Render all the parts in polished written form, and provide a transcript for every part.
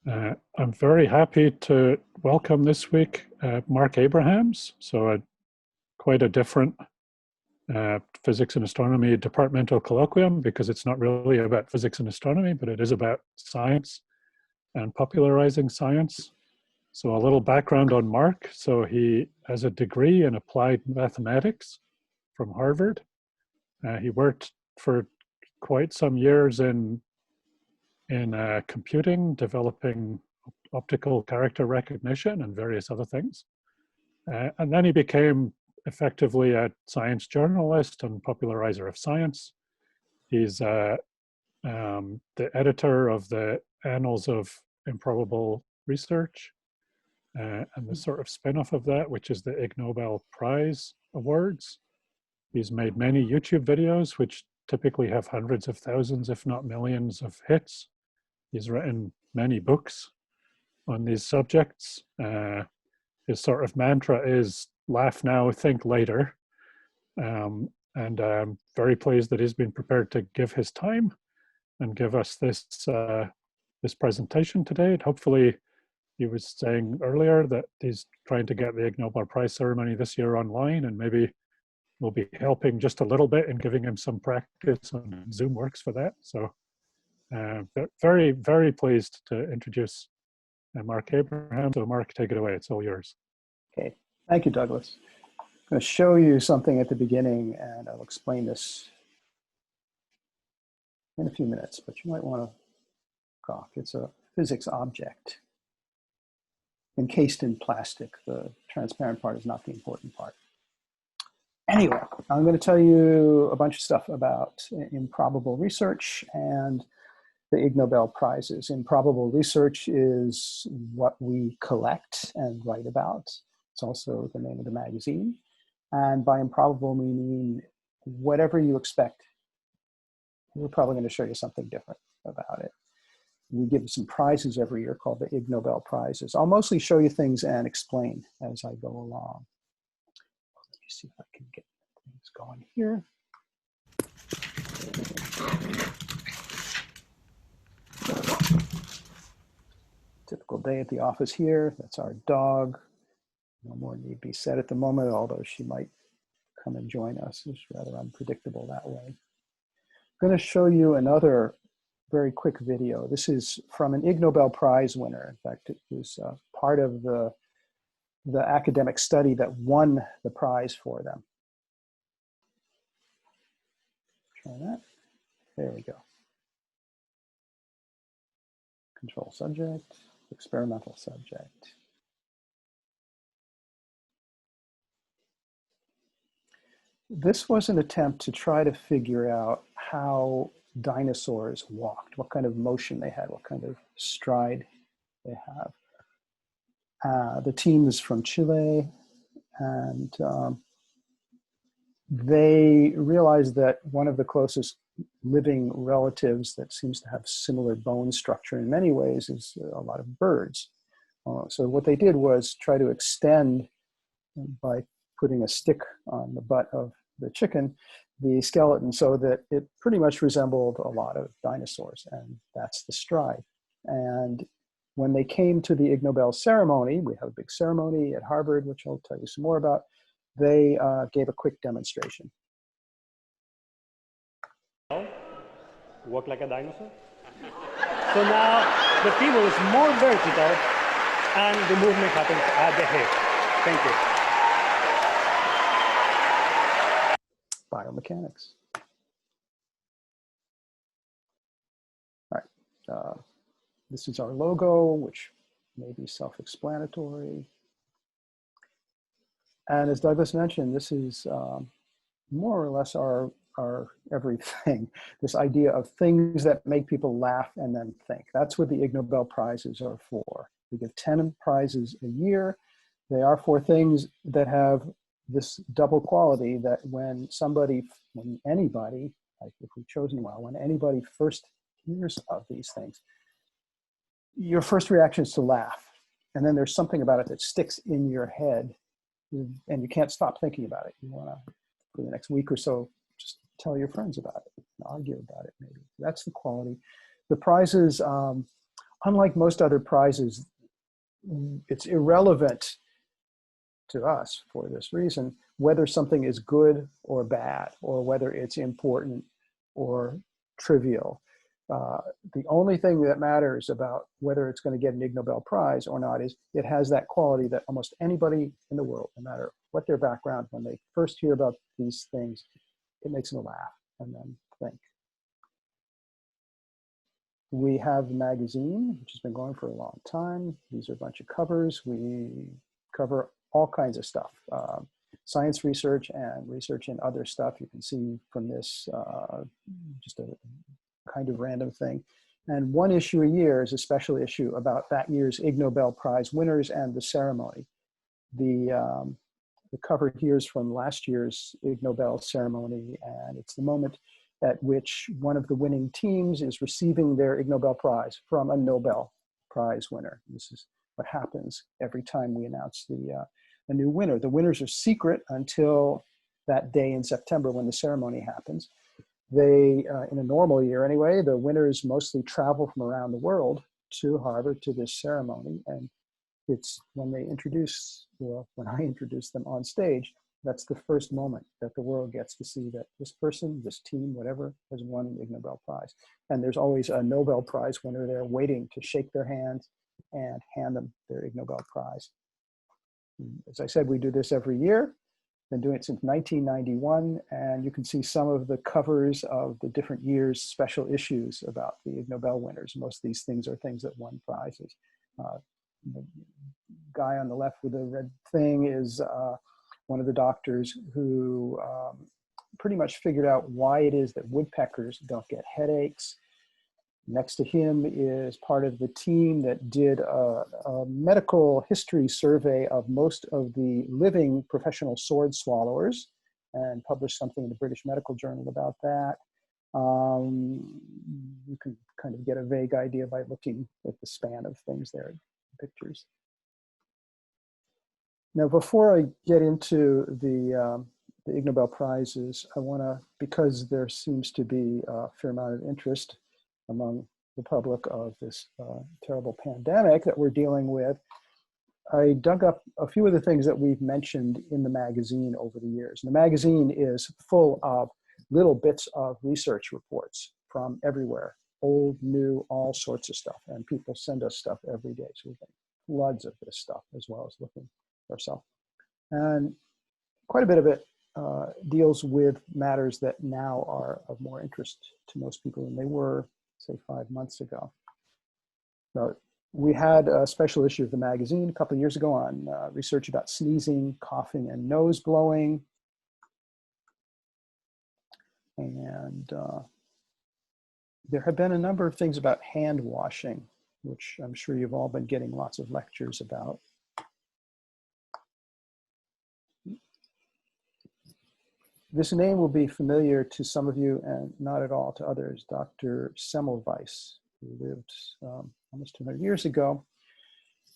I'm very happy to welcome this week Marc Abrahams. So quite a different physics and astronomy departmental colloquium, because it's not really about physics and astronomy, but it is about science and popularizing science. So a little background on Marc. So he has a degree in applied mathematics from Harvard. He worked for quite some years in computing, developing optical character recognition and various other things. And then he became effectively a science journalist and popularizer of science. He's the editor of the Annals of Improbable Research and the sort of spin-off of that, which is the Ig Nobel Prize Awards. He's made many YouTube videos, which typically have hundreds of thousands, if not millions of hits. He's written many books on these subjects. His sort of mantra is laugh now, think later. And I'm very pleased that he's been prepared to give his time and give us this presentation today. And hopefully, he was saying earlier that he's trying to get the Ig Nobel Prize ceremony this year online, and maybe we'll be helping just a little bit and giving him some practice on Zoom works for that. So very, very pleased to introduce Marc Abrahams. So Marc, take it away. It's all yours. Okay, thank you, Douglas. I'm going to show you something at the beginning, and I'll explain this in a few minutes, but you might want to cough. It's a physics object encased in plastic. The transparent part is not the important part. Anyway, I'm going to tell you a bunch of stuff about improbable research and the Ig Nobel Prizes. Improbable research is what we collect and write about. It's also the name of the magazine. And by improbable, we mean whatever you expect. We're probably going to show you something different about it. We give some prizes every year called the Ig Nobel Prizes. I'll mostly show you things and explain as I go along. Let me see if I can get things going here. Typical day at the office here. That's our dog. No more need be said at the moment, although she might come and join us. It's rather unpredictable that way. I'm going to show you another very quick video. This is from an Ig Nobel Prize winner. In fact, it was part of the academic study that won the prize for them. Try that. There we go. Control subject, experimental subject. This was an attempt to try to figure out how dinosaurs walked, what kind of motion they had, what kind of stride they have. The team is from Chile, and they realized that one of the closest living relatives that seems to have similar bone structure in many ways is a lot of birds. So what they did was try to extend, by putting a stick on the butt of the chicken, the skeleton, so that it pretty much resembled a lot of dinosaurs, and that's the stride. And when they came to the Ig Nobel ceremony, we have a big ceremony at Harvard, which I'll tell you some more about, they gave a quick demonstration. Walk like a dinosaur. So now the table is more vertical and the movement happens at the hip. Thank you. Biomechanics. All right, this is our logo, which may be self-explanatory. And as Douglas mentioned, this is more or less our everything, this idea of things that make people laugh and then think. That's what the Ig Nobel Prizes are for. We give 10 prizes a year. They are for things that have this double quality, that when anybody, like if we've chosen well, when anybody first hears of these things, your first reaction is to laugh. And then there's something about it that sticks in your head and you can't stop thinking about it. You want to, for the next week or so, just tell your friends about it, argue about it maybe. That's the quality. The prizes unlike most other prizes, it's irrelevant to us for this reason, whether something is good or bad, or whether it's important or trivial. The only thing that matters about whether it's going to get an Ig Nobel Prize or not is it has that quality that almost anybody in the world, no matter what their background, when they first hear about these things, it makes them laugh and then think. We have the magazine, which has been going for a long time. These are a bunch of covers. We cover all kinds of stuff, science research and research in other stuff. You can see from this just a kind of random thing. And one issue a year is a special issue about that year's Ig Nobel Prize winners and the ceremony. The cover here is from last year's Ig Nobel ceremony, and it's the moment at which one of the winning teams is receiving their Ig Nobel Prize from a Nobel Prize winner. This is what happens every time we announce a new winner. The winners are secret until that day in September when the ceremony happens. They, in a normal year anyway, the winners mostly travel from around the world to Harvard to this ceremony. And it's when they introduce, well, when I introduce them on stage, that's the first moment that the world gets to see that this person, this team, whatever, has won the Ig Nobel Prize. And there's always a Nobel Prize winner there waiting to shake their hands and hand them their Ig Nobel Prize. As I said, we do this every year. Been doing it since 1991, and you can see some of the covers of the different years' special issues about the Ig Nobel winners. Most of these things are things that won prizes. The guy on the left with the red thing is one of the doctors who pretty much figured out why it is that woodpeckers don't get headaches. Next to him is part of the team that did a medical history survey of most of the living professional sword swallowers and published something in the British Medical Journal about that. You can kind of get a vague idea by looking at the span of things there, pictures. Now, before I get into the Ig Nobel Prizes, I want to, because there seems to be a fair amount of interest among the public of this terrible pandemic that we're dealing with, I dug up a few of the things that we've mentioned in the magazine over the years. And the magazine is full of little bits of research reports from everywhere, old, new, all sorts of stuff. And people send us stuff every day. So we get floods of this stuff as well as looking ourselves. And quite a bit of it deals with matters that now are of more interest to most people than they were, say, 5 months ago. So we had a special issue of the magazine a couple of years ago on research about sneezing, coughing, and nose blowing. And there have been a number of things about hand washing, which I'm sure you've all been getting lots of lectures about. This name will be familiar to some of you and not at all to others. Dr. Semmelweis, who lived almost 200 years ago.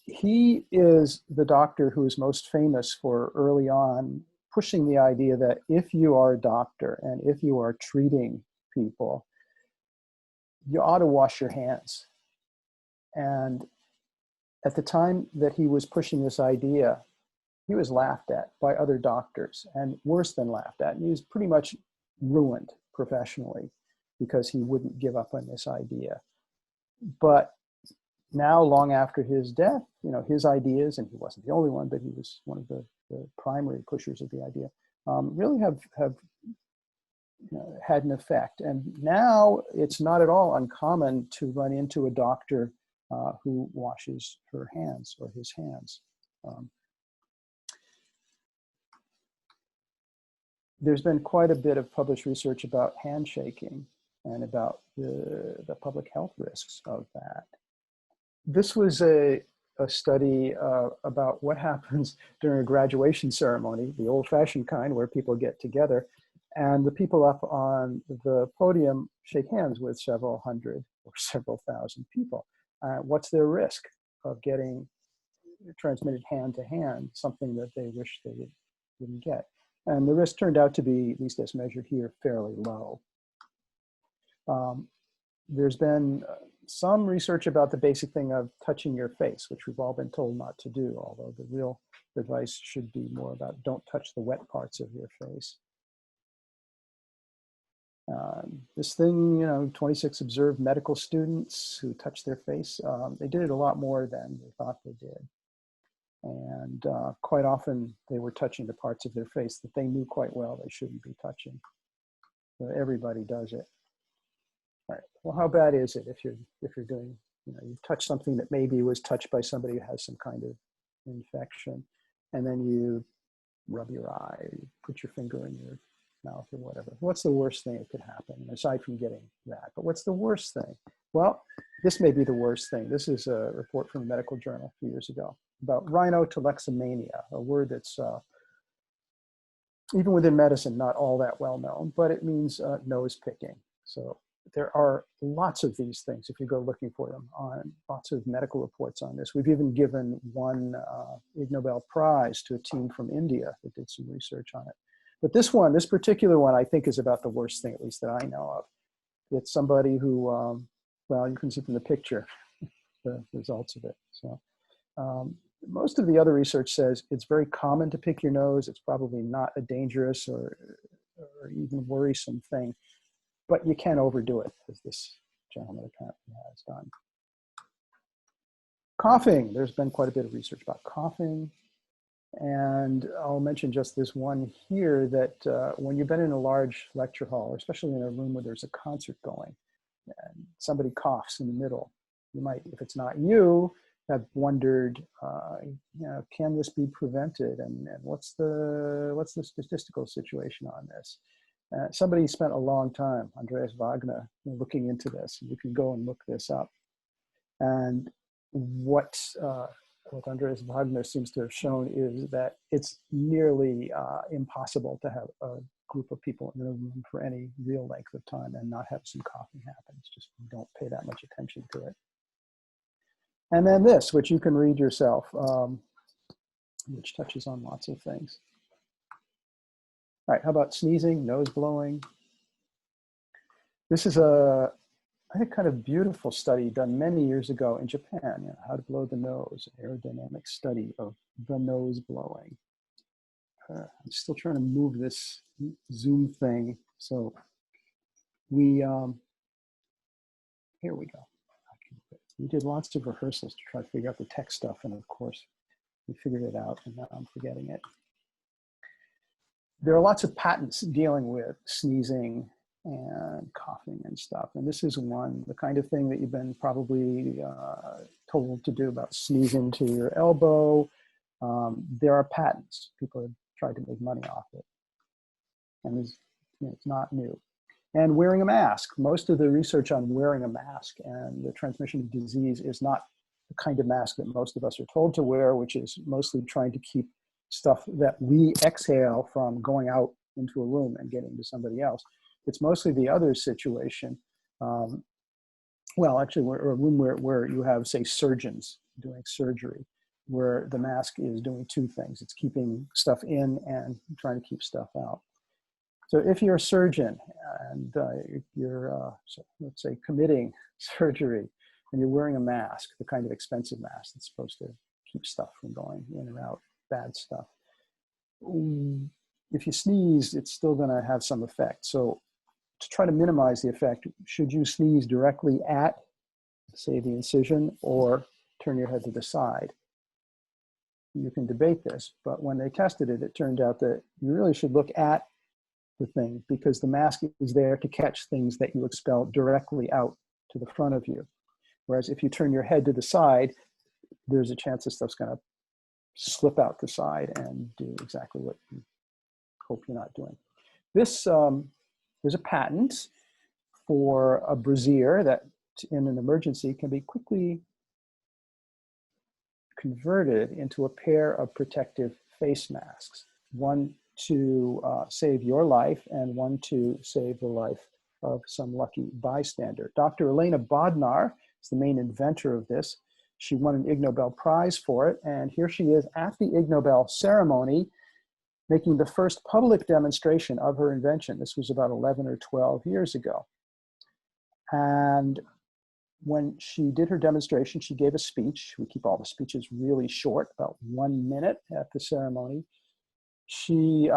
He is the doctor who is most famous for early on pushing the idea that if you are a doctor and if you are treating people, you ought to wash your hands. And at the time that he was pushing this idea, he was laughed at by other doctors, and worse than laughed at. And he was pretty much ruined professionally because he wouldn't give up on this idea. But now, long after his death, you know, his ideas, and he wasn't the only one, but he was one of the primary pushers of the idea, really have had an effect. And now it's not at all uncommon to run into a doctor who washes her hands or his hands. There's been quite a bit of published research about handshaking and about the public health risks of that. This was a study about what happens during a graduation ceremony, the old-fashioned kind where people get together, and the people up on the podium shake hands with several hundred or several thousand people. What's their risk of getting transmitted hand to hand, something that they wish they didn't get? And the risk turned out to be, at least as measured here, fairly low. There's been some research about the basic thing of touching your face, which we've all been told not to do, although the real advice should be more about don't touch the wet parts of your face. This thing, you know, 26 observed medical students who touched their face. They did it a lot more than they thought they did. And quite often they were touching the parts of their face that they knew quite well they shouldn't be touching. So everybody does it. All right. Well, how bad is it if you're doing, you know, you touch something that maybe was touched by somebody who has some kind of infection, and then you rub your eye, put your finger in your mouth or whatever. What's the worst thing that could happen, aside from getting that? But what's the worst thing? Well, this may be the worst thing. This is a report from a medical journal a few years ago about rhinotelexomania, a word that's even within medicine not all that well known, but it means nose picking. So there are lots of these things if you go looking for them, on lots of medical reports on this. We've even given one Ig Nobel Prize to a team from India that did some research on it. But this one, this particular one, I think is about the worst thing, at least that I know of. It's somebody who, well, you can see from the picture the results of it. So most of the other research says it's very common to pick your nose. It's probably not a dangerous or even worrisome thing, but you can't overdo it, as this gentleman apparently has done. Coughing, there's been quite a bit of research about coughing. And I'll mention just this one here, that when you've been in a large lecture hall, or especially in a room where there's a concert going, and somebody coughs in the middle, you might, if it's not you, have wondered, you know, can this be prevented, and what's the statistical situation on this? Somebody spent a long time, Andreas Wagner, looking into this. You can go and look this up. And what Andreas Wagner seems to have shown is that it's nearly impossible to have a group of people in a room for any real length of time and not have some coughing happen. It's just, you don't pay that much attention to it. And then this, which you can read yourself, which touches on lots of things. All right, how about sneezing, nose blowing? This is a, I think, kind of beautiful study done many years ago in Japan, you know, how to blow the nose, an aerodynamic study of the nose blowing. I'm still trying to move this Zoom thing. So we, here we go. We did lots of rehearsals to try to figure out the tech stuff. And of course, we figured it out, and now I'm forgetting it. There are lots of patents dealing with sneezing and coughing and stuff. And this is one, the kind of thing that you've been probably told to do about sneezing to your elbow. There are patents. People have tried to make money off it. And it's, you know, it's not new. And wearing a mask. Most of the research on wearing a mask and the transmission of disease is not the kind of mask that most of us are told to wear, which is mostly trying to keep stuff that we exhale from going out into a room and getting to somebody else. It's mostly the other situation. Well, actually, a room where you have, say, surgeons doing surgery, where the mask is doing two things. It's keeping stuff in and trying to keep stuff out. So if you're a surgeon and you're, so let's say, committing surgery, and you're wearing a mask, the kind of expensive mask that's supposed to keep stuff from going in and out, bad stuff. If you sneeze, it's still going to have some effect. So to try to minimize the effect, should you sneeze directly at, say, the incision, or turn your head to the side? You can debate this, but when they tested it, it turned out that you really should look at the thing, because the mask is there to catch things that you expel directly out to the front of you. Whereas if you turn your head to the side, there's a chance this stuff's going to slip out the side and do exactly what you hope you're not doing. This, there's a patent for a brassiere that in an emergency can be quickly converted into a pair of protective face masks, one to save your life and one to save the life of some lucky bystander. Dr. Elena Bodnar is the main inventor of this. She won an Ig Nobel Prize for it, and here she is at the Ig Nobel ceremony making the first public demonstration of her invention. This was about 11 or 12 years ago. And when she did her demonstration, she gave a speech. We keep all the speeches really short, about 1 minute at the ceremony. She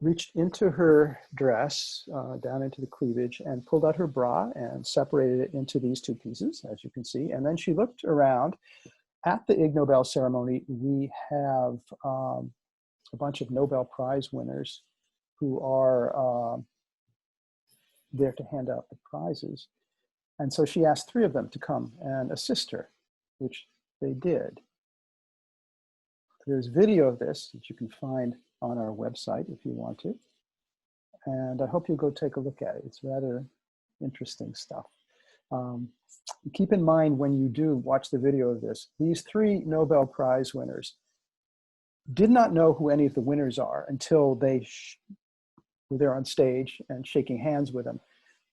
reached into her dress, down into the cleavage, and pulled out her bra and separated it into these two pieces, as you can see. And then she looked around. At the Ig Nobel ceremony, we have a bunch of Nobel Prize winners who are there to hand out the prizes. And so she asked 3 of them to come and assist her, which they did. There's video of this that you can find on our website if you want to. And I hope you'll go take a look at it. It's rather interesting stuff. Keep in mind when you do watch the video of this, these 3 Nobel Prize winners did not know who any of the winners are until they were there on stage and shaking hands with them.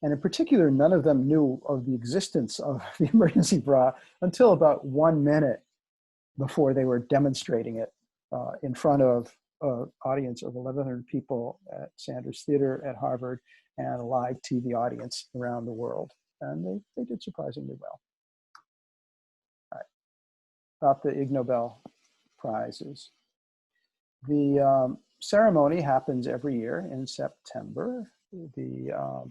And in particular, none of them knew of the existence of the emergency bra until about 1 minute before they were demonstrating it in front of an audience of 1,100 people at Sanders Theater at Harvard and a live TV audience around the world. And they did surprisingly well. All right. About the Ig Nobel Prizes. The ceremony happens every year in September. I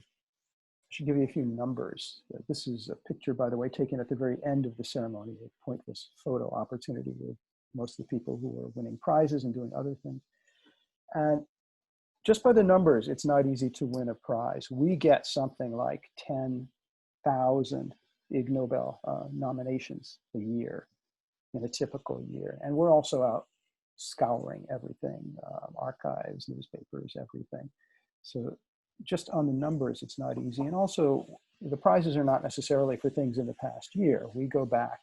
should give you a few numbers. This is a picture, by the way, taken at the very end of the ceremony, a pointless photo opportunity with most of the people who are winning prizes and doing other things. And just by the numbers, it's not easy to win a prize. We get something like 10,000 Ig Nobel nominations a year in a typical year. And we're also out scouring everything, archives, newspapers, everything. So just on the numbers, it's not easy. And also, the prizes are not necessarily for things in the past year. We go back,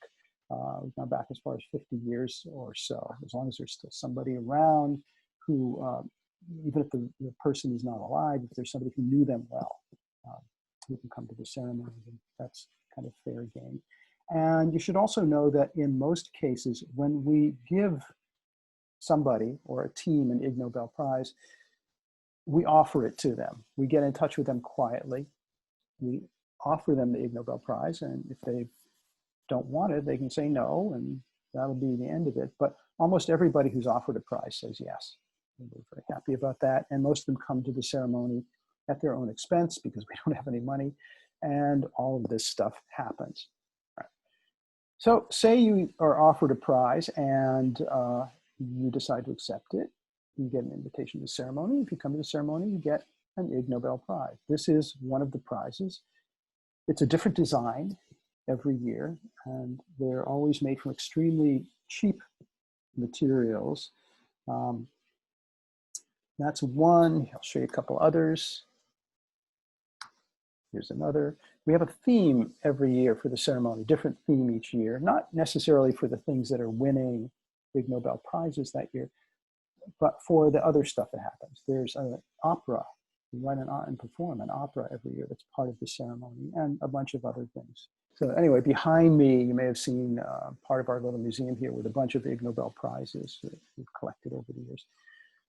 we've gone back as far as 50 years or so, as long as there's still somebody around who, even if the person is not alive, if there's somebody who knew them well, who can come to the ceremony, and that's kind of fair game. And you should also know that in most cases, when we give somebody or a team an Ig Nobel Prize, we offer it to them. We get in touch with them quietly. We offer them the Ig Nobel Prize, and if they don't want it, they can say no, and that'll be the end of it. But almost everybody who's offered a prize says yes. And we're very happy about that. And most of them come to the ceremony at their own expense because we don't have any money, and all of this stuff happens. Right. So say you are offered a prize and you decide to accept it. You get an invitation to the ceremony. If you come to the ceremony, you get an Ig Nobel Prize. This is one of the prizes. It's a different design every year, and they're always made from extremely cheap materials. That's one. I'll show you a couple others. Here's another. We have a theme every year for the ceremony, different theme each year, not necessarily for the things that are winning Ig Nobel Prizes that year, but for the other stuff that happens. There's an opera. We run and perform an opera every year that's part of the ceremony, and a bunch of other things. So anyway, behind me, you may have seen part of our little museum here with a bunch of Ig Nobel Prizes that we've collected over the years.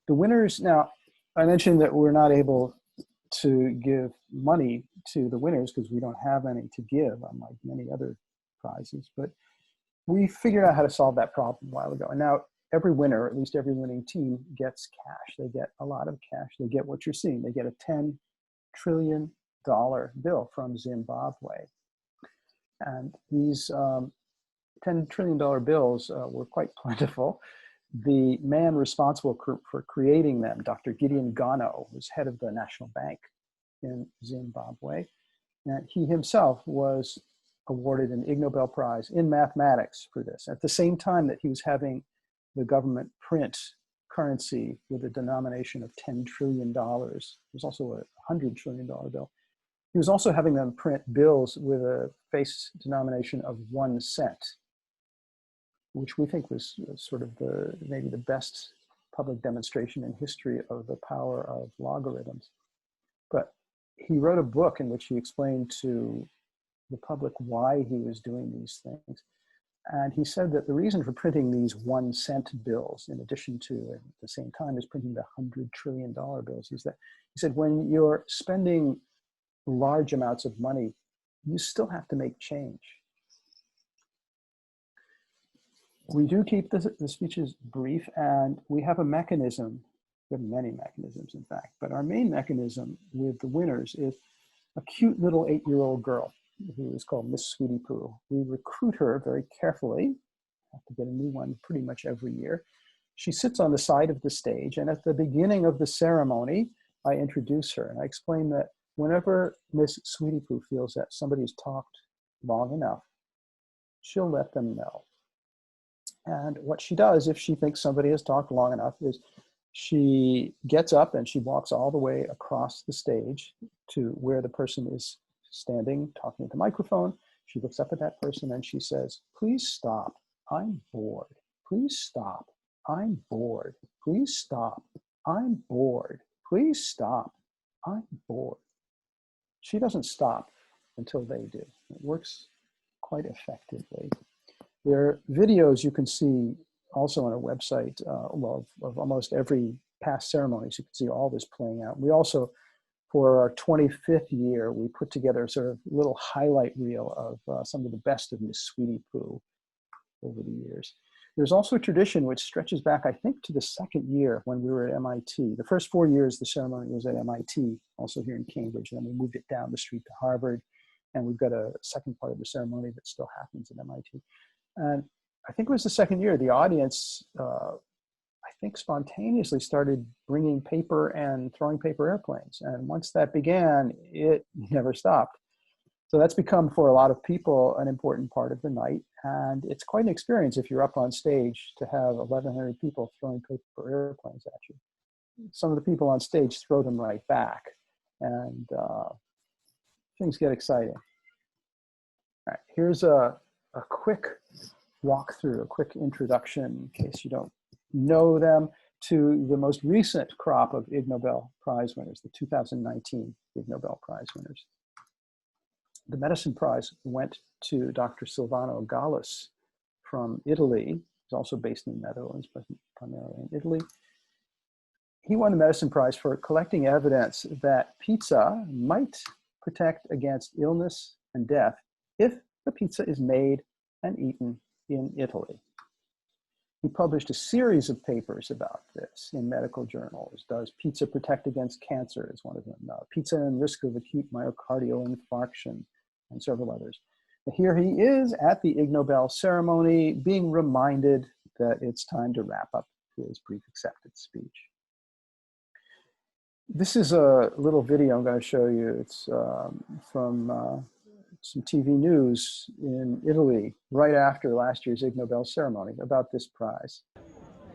The winners, now, I mentioned that we're not able to give money to the winners because we don't have any to give, unlike many other prizes, but we figured out how to solve that problem a while ago. And now every winner, or at least every winning team, gets cash. They get a lot of cash. They get what you're seeing. They get a $10 trillion bill from Zimbabwe. And these $10 trillion bills were quite plentiful. The man responsible for creating them, Dr. Gideon Gano, was head of the National Bank in Zimbabwe. And he himself was awarded an Ig Nobel Prize in mathematics for this. At the same time that he was having the government print currency with a denomination of $10 trillion. There's also a $100 trillion bill. He was also having them print bills with a face denomination of 1 cent, which we think was sort of maybe the best public demonstration in history of the power of logarithms. But he wrote a book in which he explained to the public why he was doing these things. And he said that the reason for printing these 1 cent bills, in addition to, at the same time as printing the $100 trillion bills, is that he said when you're spending large amounts of money you still have to make change. We do keep the speeches brief, and we have a mechanism. We have many mechanisms, in fact, but our main mechanism with the winners is a cute little 8-year-old girl who is called Miss Sweetie Poo. We recruit her very carefully. Have to get a new one pretty much every year. She sits on the side of the stage, and at the beginning of the ceremony, I introduce her, and I explain that whenever Miss Sweetie Poo feels that somebody has talked long enough, she'll let them know. And what she does, if she thinks somebody has talked long enough, is she gets up and she walks all the way across the stage to where the person is standing, talking at the microphone. She looks up at that person and she says, "Please stop, I'm bored. Please stop, I'm bored. Please stop, I'm bored. Please stop, I'm bored." She doesn't stop until they do. It works quite effectively. There are videos you can see also on our website of almost every past ceremonies. You can see all this playing out. We also, for our 25th year, we put together a sort of little highlight reel of some of the best of Miss Sweetie Poo over the years. There's also a tradition which stretches back, I think, to the second year when we were at MIT. The first 4 years, the ceremony was at MIT, also here in Cambridge. And then we moved it down the street to Harvard. And we've got a second part of the ceremony that still happens at MIT. And I think it was the second year, the audience, I think, spontaneously started bringing paper and throwing paper airplanes. And once that began, it never stopped. So that's become, for a lot of people, an important part of the night. And it's quite an experience if you're up on stage to have 1,100 people throwing paper airplanes at you. Some of the people on stage throw them right back. And things get exciting. All right, here's a quick walkthrough, a quick introduction, in case you don't know them, to the most recent crop of Ig Nobel Prize winners, the 2019 Ig Nobel Prize winners. The Medicine Prize went to Dr. Silvano Gallis from Italy. He's also based in the Netherlands, but primarily in Italy. He won the Medicine Prize for collecting evidence that pizza might protect against illness and death if the pizza is made and eaten in Italy. He published a series of papers about this in medical journals. Does pizza protect against cancer is one of them. Pizza and risk of acute myocardial infarction, and several others. But here he is at the Ig Nobel ceremony being reminded that it's time to wrap up his brief acceptance speech. This is a little video I'm going to show you. It's from some TV news in Italy right after last year's Ig Nobel ceremony about this prize.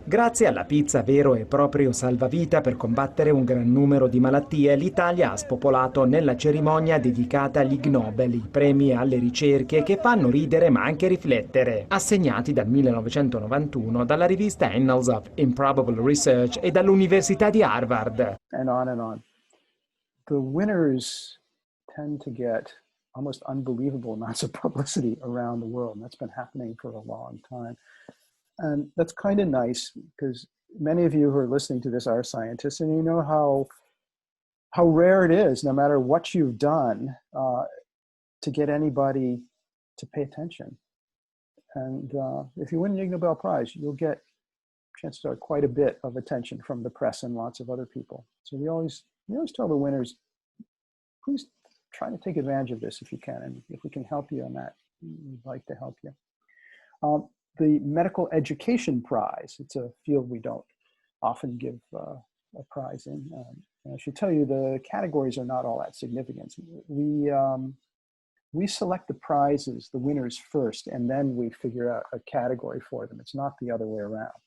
Grazie alla pizza vero e proprio salvavita per combattere un gran numero di malattie, l'Italia ha spopolato nella cerimonia dedicata agli Ig Nobel, i premi alle ricerche che fanno ridere ma anche riflettere, assegnati dal 1991 dalla rivista Annals of Improbable Research e dall'Università di Harvard. And on and on. The winners tend to get almost unbelievable amounts of publicity around the world, and that's been happening for a long time. And that's kind of nice because many of you who are listening to this are scientists, and you know how rare it is, no matter what you've done, to get anybody to pay attention. And if you win an Ig Nobel Prize, you'll get, chances are, quite a bit of attention from the press and lots of other people. So we always tell the winners, please try to take advantage of this if you can, and if we can help you on that, we'd like to help you. The Medical Education Prize, it's a field we don't often give a prize in. I should tell you the categories are not all that significant. We select the prizes, the winners first, and then we figure out a category for them. It's not the other way around,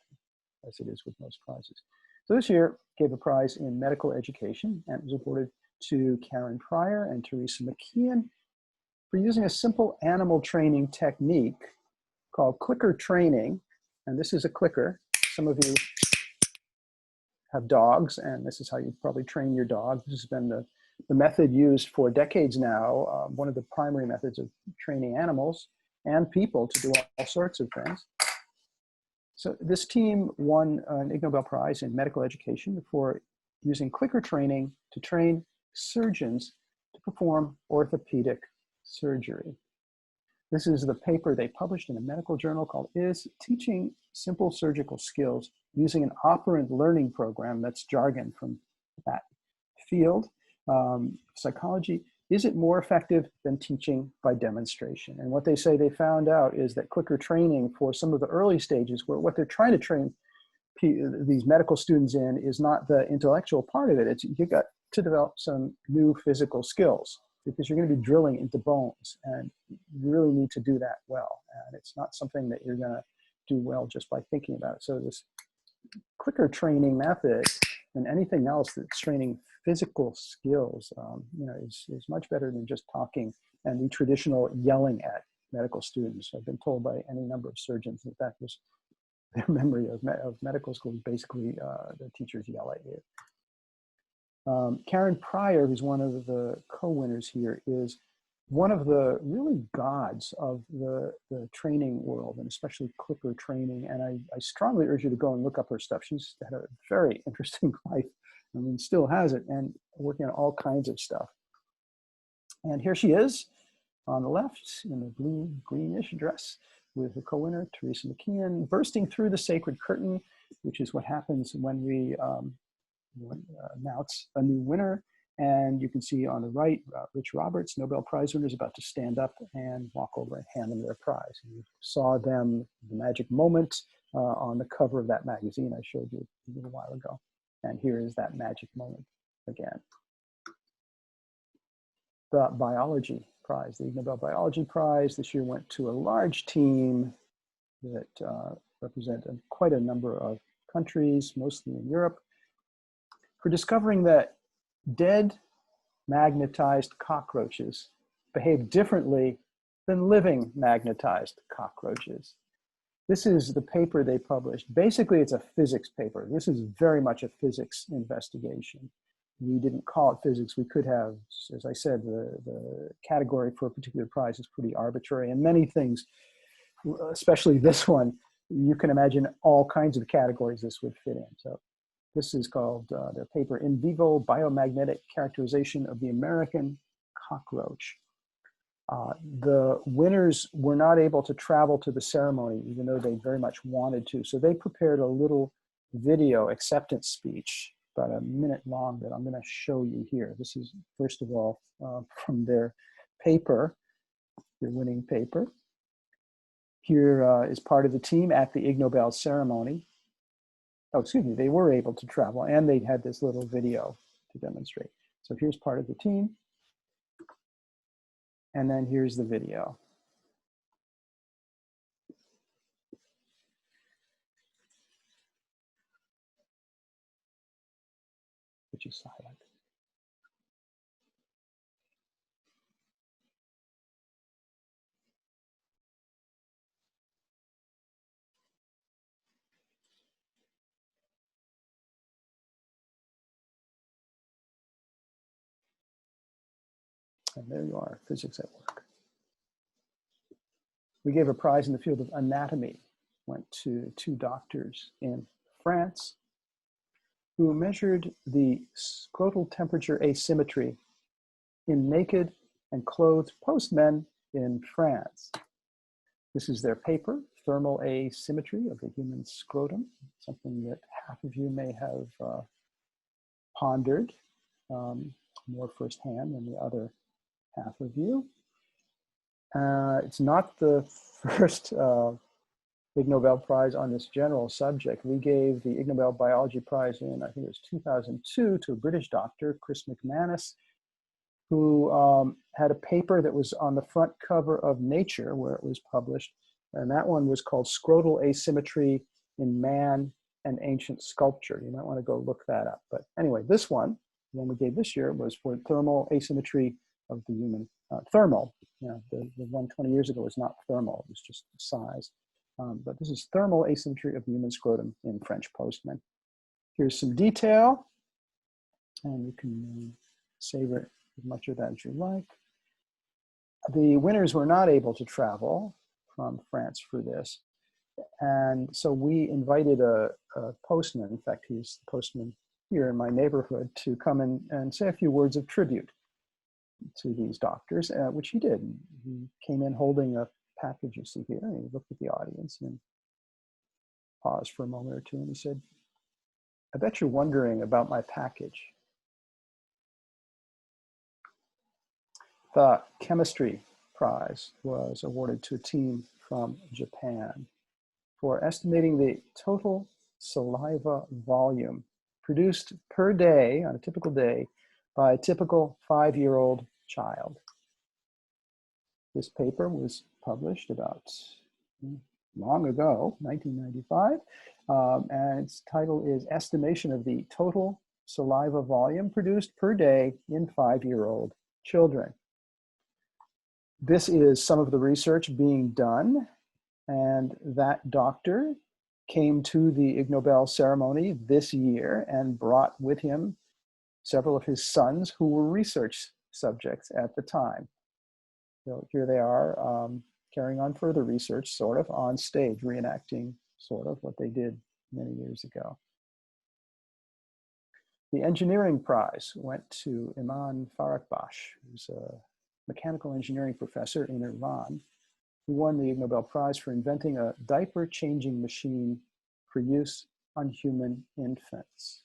as it is with most prizes. So this year gave a prize in medical education, and it was awarded to Karen Pryor and Teresa McKeon for using a simple animal training technique called clicker training. And this is a clicker. Some of you have dogs, and this is how you probably train your dog. This has been the method used for decades now, one of the primary methods of training animals and people to do all sorts of things. So this team won an Ig Nobel Prize in medical education for using clicker training to train surgeons to perform orthopedic surgery. This is the paper they published in a medical journal called Is Teaching Simple Surgical Skills Using an Operant Learning Program. That's jargon from that field. Psychology, is it more effective than teaching by demonstration? And what they say they found out is that quicker training for some of the early stages, where what they're trying to train these medical students in is not the intellectual part of it. It's you got to develop some new physical skills, because you're going to be drilling into bones, and you really need to do that well. And it's not something that you're going to do well just by thinking about it. So this quicker training method and anything else that's training physical skills, is much better than just talking and the traditional yelling at medical students. I've been told by any number of surgeons that was their memory of medical school. Basically, the teachers yell at you. Karen Pryor, who's one of the co-winners here, is one of the really gods of the training world, and especially clicker training. And I strongly urge you to go and look up her stuff. She's had a very interesting life. I mean, still has it, and working on all kinds of stuff. And here she is on the left in the blue greenish dress with her co-winner, Teresa McKeon, bursting through the sacred curtain, which is what happens when we announce a new winner. And you can see on the right, Rich Roberts, Nobel Prize winner, is about to stand up and walk over and hand them their prize. And you saw them, the magic moment, on the cover of that magazine I showed you a little while ago. And here is that magic moment again. The biology prize, the Ig Nobel Biology Prize, this year went to a large team that represent quite a number of countries, mostly in Europe, for discovering that dead magnetized cockroaches behave differently than living magnetized cockroaches. This is the paper they published. Basically, it's a physics paper. This is very much a physics investigation. We didn't call it physics. We could have, as I said, the category for a particular prize is pretty arbitrary, and many things, especially this one, you can imagine all kinds of categories this would fit in. So this is called their paper, In Vivo Biomagnetic Characterization of the American Cockroach. The winners were not able to travel to the ceremony, even though they very much wanted to. So they prepared a little video acceptance speech, about a minute long, that I'm going to show you here. This is, first of all, from their paper, their winning paper. Here is part of the team at the Ig Nobel ceremony. Oh, excuse me, they were able to travel, and they had this little video to demonstrate. So here's part of the team. And then here's the video. Which is silent. And there you are, physics at work. We gave a prize in the field of anatomy, went to 2 doctors in France who measured the scrotal temperature asymmetry in naked and clothed postmen in France. This is their paper, Thermal Asymmetry of the Human Scrotum, something that half of you may have pondered more firsthand than the other half of you. It's not the first Ig Nobel Prize on this general subject. We gave the Ig Nobel Biology Prize in, I think it was 2002, to a British doctor, Chris McManus, who had a paper that was on the front cover of Nature, where it was published. And that one was called Scrotal Asymmetry in Man and Ancient Sculpture. You might want to go look that up. But anyway, this one we gave this year, was for thermal asymmetry of the human, thermal. You know, the one 20 years ago was not thermal, it was just size. But this is thermal asymmetry of the human scrotum in French postmen. Here's some detail, and you can savor as much of that as you like. The winners were not able to travel from France for this. And so we invited a postman, in fact, he's the postman here in my neighborhood, to come in and say a few words of tribute. to these doctors, which he did. He came in holding a package you see here, and he looked at the audience and paused for a moment or two, and he said, "I bet you're wondering about my package." The chemistry prize was awarded to a team from Japan for estimating the total saliva volume produced per day on a typical day by a typical 5-year-old child. This paper was published about long ago, 1995, and its title is Estimation of the Total Saliva Volume Produced per Day in 5-year-old Children. This is some of the research being done, and that doctor came to the Ig Nobel ceremony this year and brought with him several of his sons who were research subjects at the time. So here they are carrying on further research, sort of, on stage, reenacting sort of what they did many years ago. The engineering prize went to Iman Farahbash, who's a mechanical engineering professor in Iran, who won the Ig Nobel Prize for inventing a diaper changing machine for use on human infants.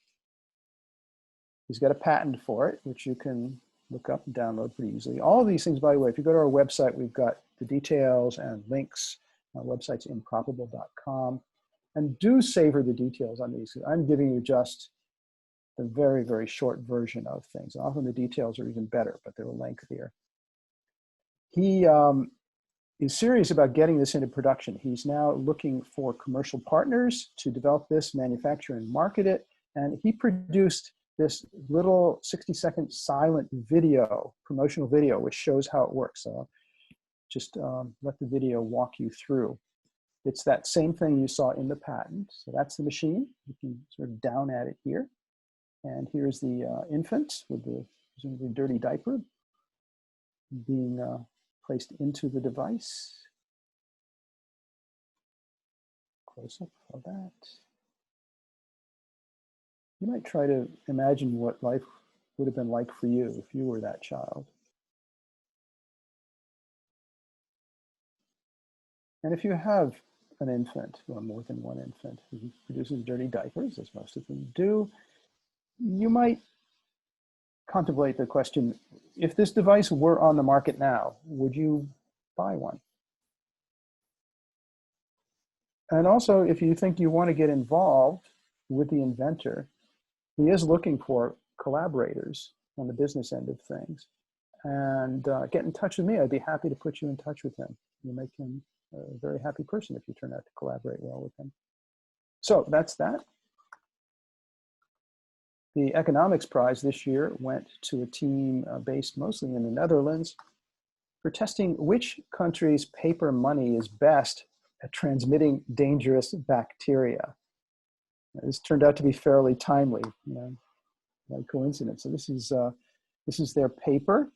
He's got a patent for it, which you can look up and download pretty easily. All of these things, by the way, if you go to our website, we've got the details and links. Our website's improbable.com. And do savor the details on these. I'm giving you just the very, very short version of things. Often the details are even better, but they're lengthier. He is serious about getting this into production. He's now looking for commercial partners to develop this, manufacture and market it. And he produced this little 60-second silent video, promotional video, which shows how it works. So just let the video walk you through. It's that same thing you saw in the patent. So that's the machine. You can sort of down at it here. And here's the infant with the presumably dirty diaper being placed into the device. Close up of that. You might try to imagine what life would have been like for you if you were that child. And if you have an infant, or more than one infant, who produces dirty diapers, as most of them do, you might contemplate the question, if this device were on the market now, would you buy one? And also, if you think you want to get involved with the inventor, he is looking for collaborators on the business end of things. And get in touch with me. I'd be happy to put you in touch with him. You make him a very happy person if you turn out to collaborate well with him. So that's that. The economics prize this year went to a team based mostly in the Netherlands for testing which country's paper money is best at transmitting dangerous bacteria. This turned out to be fairly timely, by coincidence. So this is their paper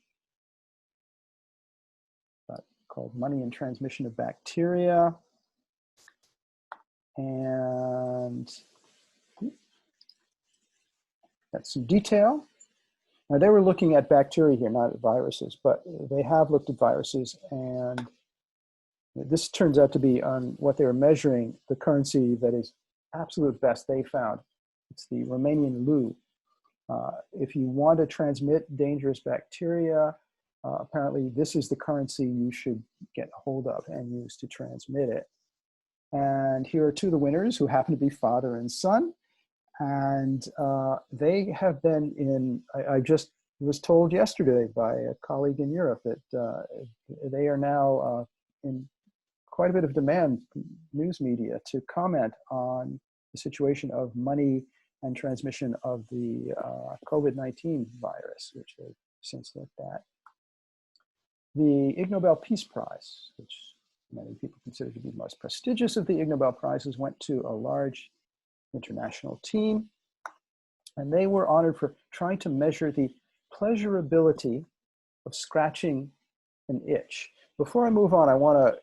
called Money and Transmission of Bacteria. And that's some detail. Now they were looking at bacteria here, not at viruses, but they have looked at viruses, and this turns out to be on what they were measuring, the currency that is absolute best they found. It's the Romanian leu. If you want to transmit dangerous bacteria, apparently this is the currency you should get hold of and use to transmit it. And here are two of the winners who happen to be father and son. And they have been in, I just was told yesterday by a colleague in Europe that they are now in quite a bit of demand from news media to comment on the situation of money and transmission of the COVID-19 virus, which they've since looked at. The Ig Nobel Peace Prize, which many people consider to be the most prestigious of the Ig Nobel Prizes, went to a large international team, and they were honored for trying to measure the pleasurability of scratching an itch. Before I move on, I want to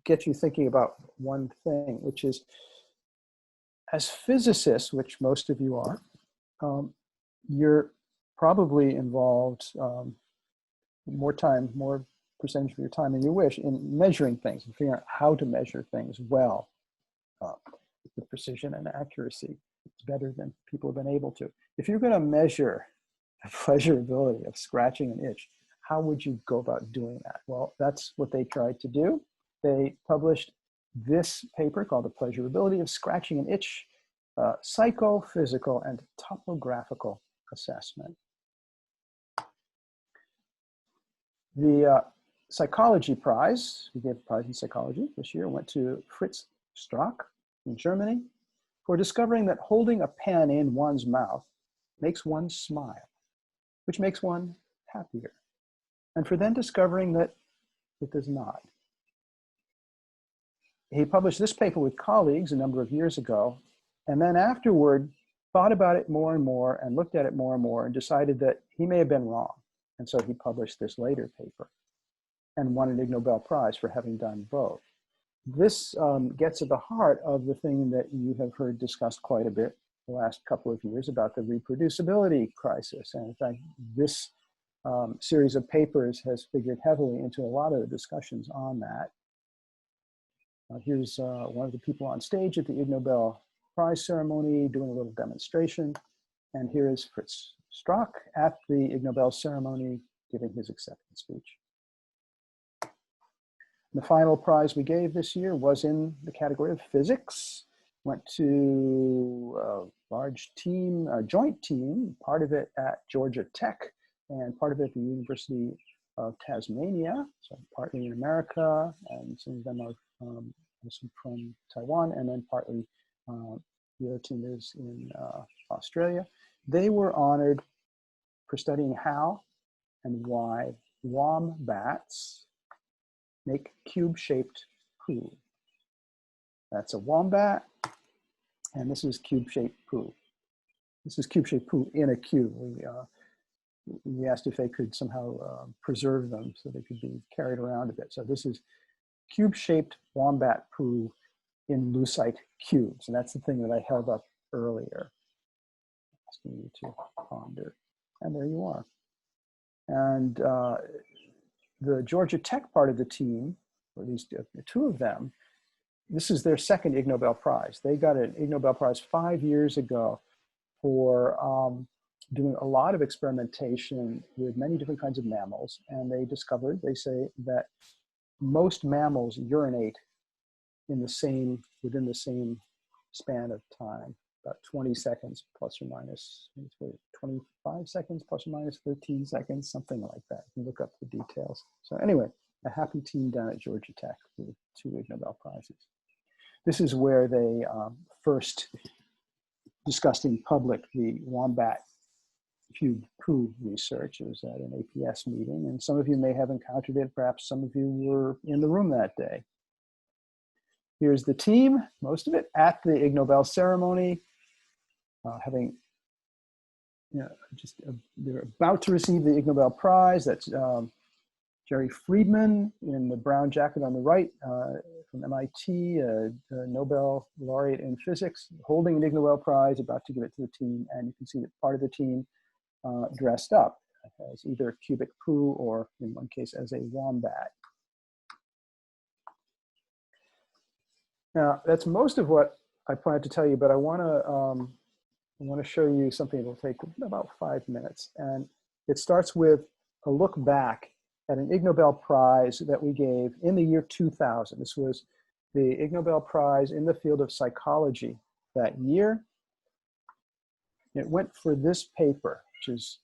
get you thinking about one thing, which is, as physicists, which most of you are, you're probably involved more percentage of your time than you wish in measuring things and figuring out how to measure things well with precision and accuracy. It's better than people have been able to. If you're going to measure the pleasurability of scratching an itch, how would you go about doing that? Well, that's what they tried to do. They published this paper called The Pleasurability of Scratching an Itch, Psychophysical and Topographical Assessment. The Psychology Prize, we gave a prize in psychology this year, went to Fritz Strack in Germany for discovering that holding a pen in one's mouth makes one smile, which makes one happier, and for then discovering that it does not. He published this paper with colleagues a number of years ago, and then afterward thought about it more and more and looked at it more and more and decided that he may have been wrong. And so he published this later paper and won an Ig Nobel Prize for having done both. This gets at the heart of the thing that you have heard discussed quite a bit the last couple of years about the reproducibility crisis. And in fact, this series of papers has figured heavily into a lot of the discussions on that. Here's one of the people on stage at the Ig Nobel Prize ceremony doing a little demonstration. And here is Fritz Strack at the Ig Nobel ceremony giving his acceptance speech. The final prize we gave this year was in the category of physics. Went to a large team, a joint team, part of it at Georgia Tech and part of it at the University of Tasmania, so partly in America, and some of them are also from Taiwan, and then partly the other team is in Australia. They were honored for studying how and why wombats make cube-shaped poo. That's a wombat, and this is cube-shaped poo. This is cube-shaped poo in a cube. We asked if they could somehow preserve them so they could be carried around a bit. So this is cube-shaped wombat poo in lucite cubes, and that's the thing that I held up earlier, asking you to ponder. And there you are. And the Georgia Tech part of the team, or at least two of them, this is their second Ig Nobel Prize. They got an Ig Nobel Prize 5 years ago for doing a lot of experimentation with many different kinds of mammals. And they discovered, they say, that most mammals urinate in within the same span of time, about 20 seconds plus or minus, 25 seconds plus or minus 13 seconds, something like that. You can look up the details. So anyway, a happy team down at Georgia Tech with 2 Ig Nobel Prizes. This is where they first discussed in public the wombat cube poo research. It was at an APS meeting, and some of you may have encountered it. Perhaps some of you were in the room that day. Here's the team, most of it, at the Ig Nobel ceremony, having, they're about to receive the Ig Nobel Prize. That's Jerry Friedman in the brown jacket on the right from MIT, a Nobel laureate in physics, holding an Ig Nobel Prize, about to give it to the team. And you can see that part of the team dressed up as either cubic poo or, in one case, as a wombat. Now, that's most of what I planned to tell you, but I want to show you something that will take about 5 minutes. And it starts with a look back at an Ig Nobel Prize that we gave in the year 2000. This was the Ig Nobel Prize in the field of psychology that year. It went for this paper, which is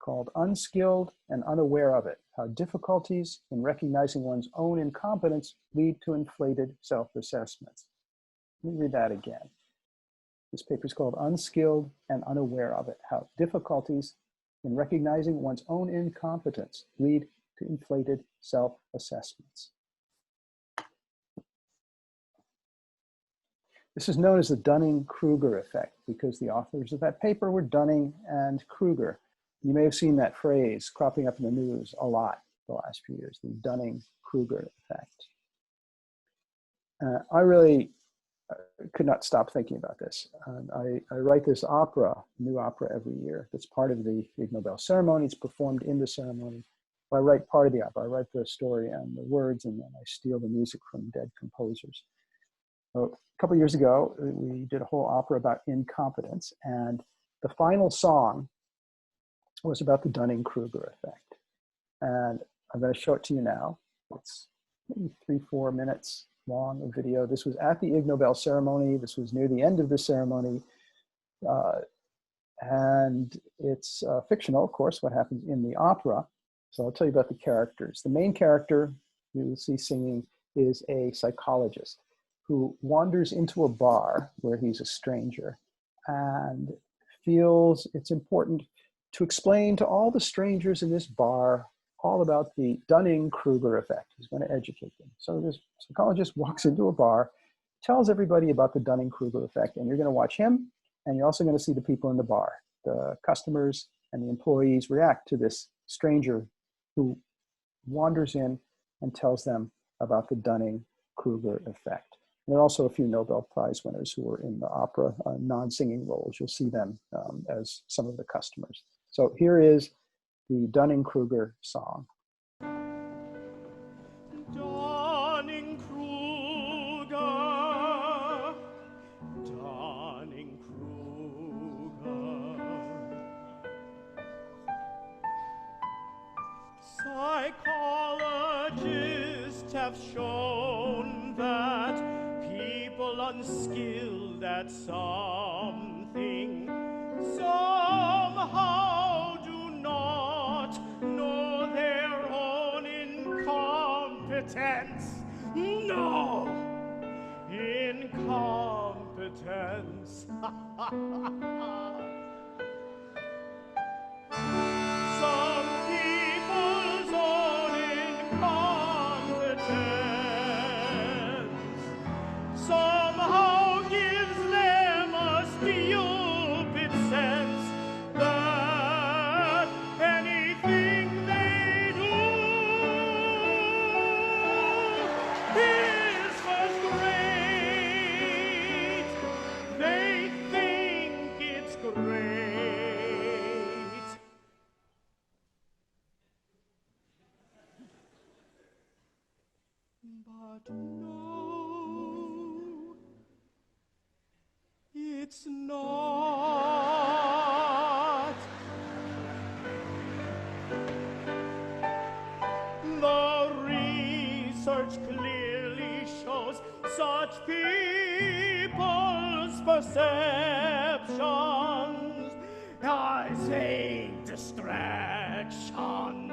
called Unskilled and Unaware of It: How Difficulties in Recognizing One's Own Incompetence Lead to Inflated Self-Assessments. Let me read that again. This paper is called Unskilled and Unaware of It: How Difficulties in Recognizing One's Own Incompetence Lead to Inflated Self-Assessments. This is known as the Dunning-Kruger effect because the authors of that paper were Dunning and Kruger. You may have seen that phrase cropping up in the news a lot the last few years, the Dunning-Kruger effect. I really could not stop thinking about this. I write this opera, new opera every year, that's part of the Ig Nobel ceremony. It's performed in the ceremony. I write part of the opera. I write the story and the words, and then I steal the music from dead composers. So a couple of years ago, we did a whole opera about incompetence, and the final song was about the Dunning-Kruger effect. And I'm going to show it to you now. It's maybe 3-4 minutes long, a video. This was at the Ig Nobel ceremony. This was near the end of the ceremony. And it's fictional, of course, what happens in the opera. So I'll tell you about the characters. The main character you see singing is a psychologist who wanders into a bar where he's a stranger and feels it's important to explain to all the strangers in this bar all about the Dunning-Kruger effect. He's going to educate them. So this psychologist walks into a bar, tells everybody about the Dunning-Kruger effect, and you're going to watch him, and you're also going to see the people in the bar. The customers and the employees react to this stranger who wanders in and tells them about the Dunning-Kruger effect. And there are also a few Nobel Prize winners who were in the opera, non-singing roles. You'll see them as some of the customers. So here is the Dunning-Kruger song. Dunning-Kruger, Dunning-Kruger. Psychologists have shown that people unskilled at something somehow do not know their own incompetence. No, incompetence. Some people's own incompetence somehow gives them a stupid sense that anything they do is first rate. They think it's great. But no, it's not. The research clearly shows such people's perceptions as a distraction.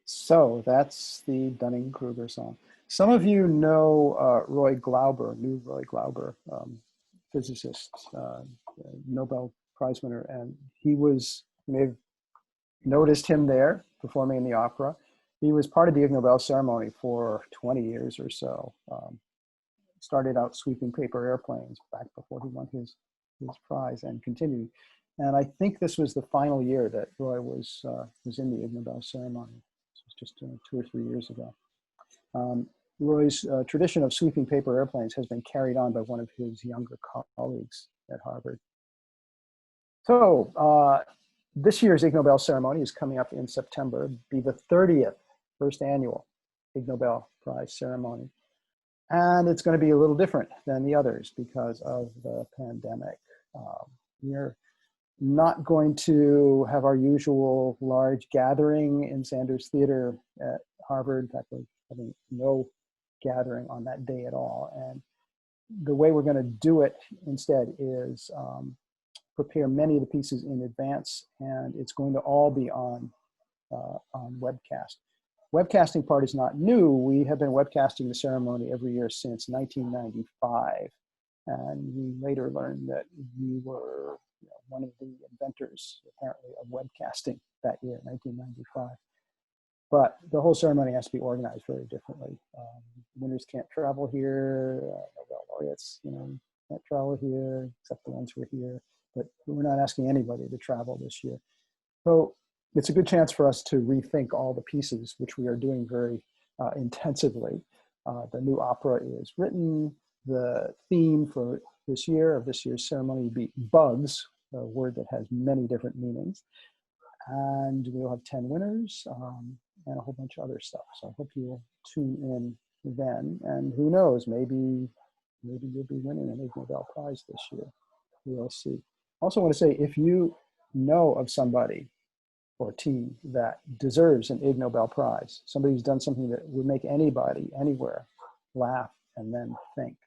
So that's the Dunning-Kruger song. Some of you know Roy Glauber, physicist, Nobel Prize winner, and he was, you may have noticed him there performing in the opera. He was part of the Ig Nobel ceremony for 20 years or so. Started out sweeping paper airplanes back before he won his prize and continued. And I think this was the final year that Roy was in the Ig Nobel ceremony. This was just 2 or 3 years ago. Roy's tradition of sweeping paper airplanes has been carried on by one of his younger colleagues at Harvard. So this year's Ig Nobel ceremony is coming up in September. It'll be the 30th first annual Ig Nobel Prize ceremony. And it's going to be a little different than the others because of the pandemic. We're not going to have our usual large gathering in Sanders Theater at Harvard. In fact, we're having no gathering on that day at all. And the way we're going to do it instead is prepare many of the pieces in advance, and it's going to all be on webcast. Webcasting part is not new. We have been webcasting the ceremony every year since 1995. And we later learned that we were one of the inventors, apparently, of webcasting that year, 1995. But the whole ceremony has to be organized very differently. Winners can't travel here. Nobel laureates, can't travel here, except the ones who are here. But we're not asking anybody to travel this year. So it's a good chance for us to rethink all the pieces, which we are doing very intensively. The new opera is written. The theme for this year, of this year's ceremony, will be bugs, a word that has many different meanings. And we'll have 10 winners and a whole bunch of other stuff. So I hope you'll tune in then. And who knows, maybe you'll be winning an Ig Nobel Prize this year. We'll see. Also want to say, if you know of somebody or team that deserves an Ig Nobel Prize, somebody who's done something that would make anybody, anywhere, laugh and then think,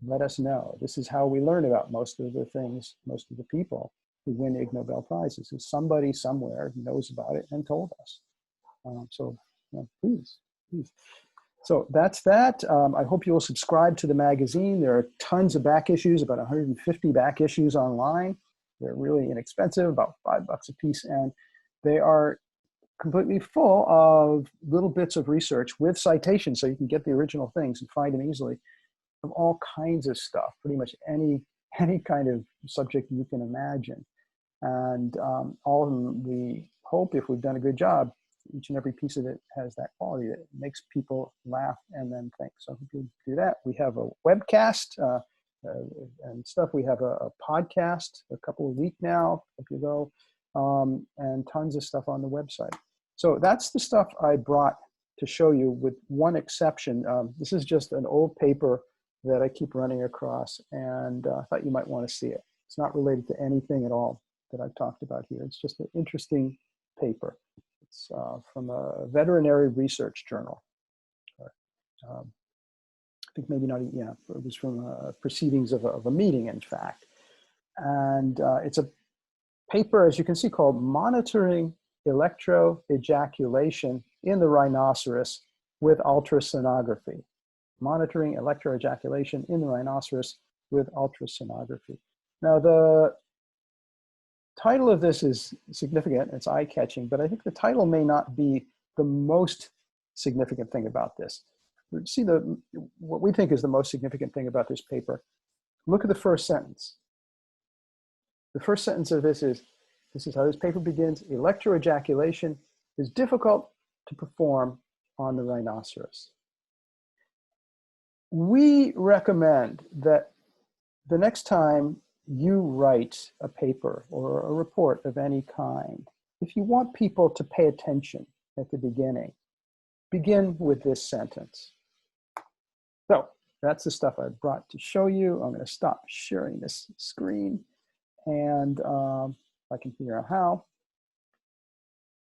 let us know. This is how we learn about most of the things, most of the people who win Ig Nobel Prizes, is somebody somewhere knows about it and told us. So please. So that's that. I hope you will subscribe to the magazine. There are tons of back issues, about 150 back issues online. They're really inexpensive, about $5 a piece, and they are completely full of little bits of research with citations, so you can get the original things and find them easily, of all kinds of stuff, pretty much any kind of subject you can imagine. And all of them, we hope, if we've done a good job, each and every piece of it has that quality that makes people laugh and then think. So I hope you do that. We have a webcast and stuff. We have a podcast a couple of weeks now, if you go, and tons of stuff on the website. So that's the stuff I brought to show you, with one exception. This is just an old paper that I keep running across, and I thought you might want to see it. It's not related to anything at all that I've talked about here. It's just an interesting paper. It's from a veterinary research journal. I think maybe not, it was from proceedings of a meeting, in fact. And it's a paper, as you can see, called Monitoring Electroejaculation in the Rhinoceros with Ultrasonography. Monitoring electroejaculation in the rhinoceros with ultrasonography. Now, the title of this is significant. It's eye-catching, but I think the title may not be the most significant thing about this. See, what we think is the most significant thing about this paper. Look at the first sentence. The first sentence of this is how this paper begins: electroejaculation is difficult to perform on the rhinoceros. We recommend that the next time you write a paper or a report of any kind, if you want people to pay attention at the beginning, begin with this sentence. So that's the stuff I brought to show you. I'm going to stop sharing this screen, and I can figure out how.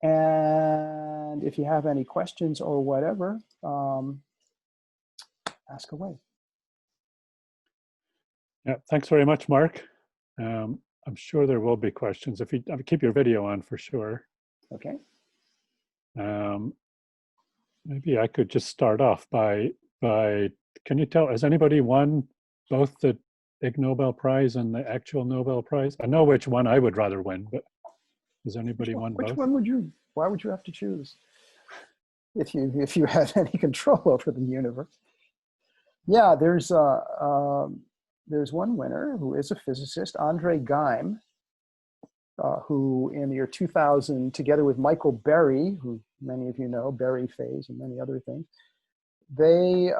And if you have any questions or whatever, ask away. Yeah, thanks very much, Mark. I'm sure there will be questions. If you keep your video on, for sure. Okay. Maybe I could just start off by can you tell, has anybody won both the Ig Nobel Prize and the actual Nobel Prize? I know which one I would rather win, but has anybody won both? Which one would you, why would you have to choose if you had any control over the universe? Yeah, there's one winner who is a physicist, Andre Geim, who in the year 2000, together with Michael Berry, who many of you know, Berry phase and many other things, they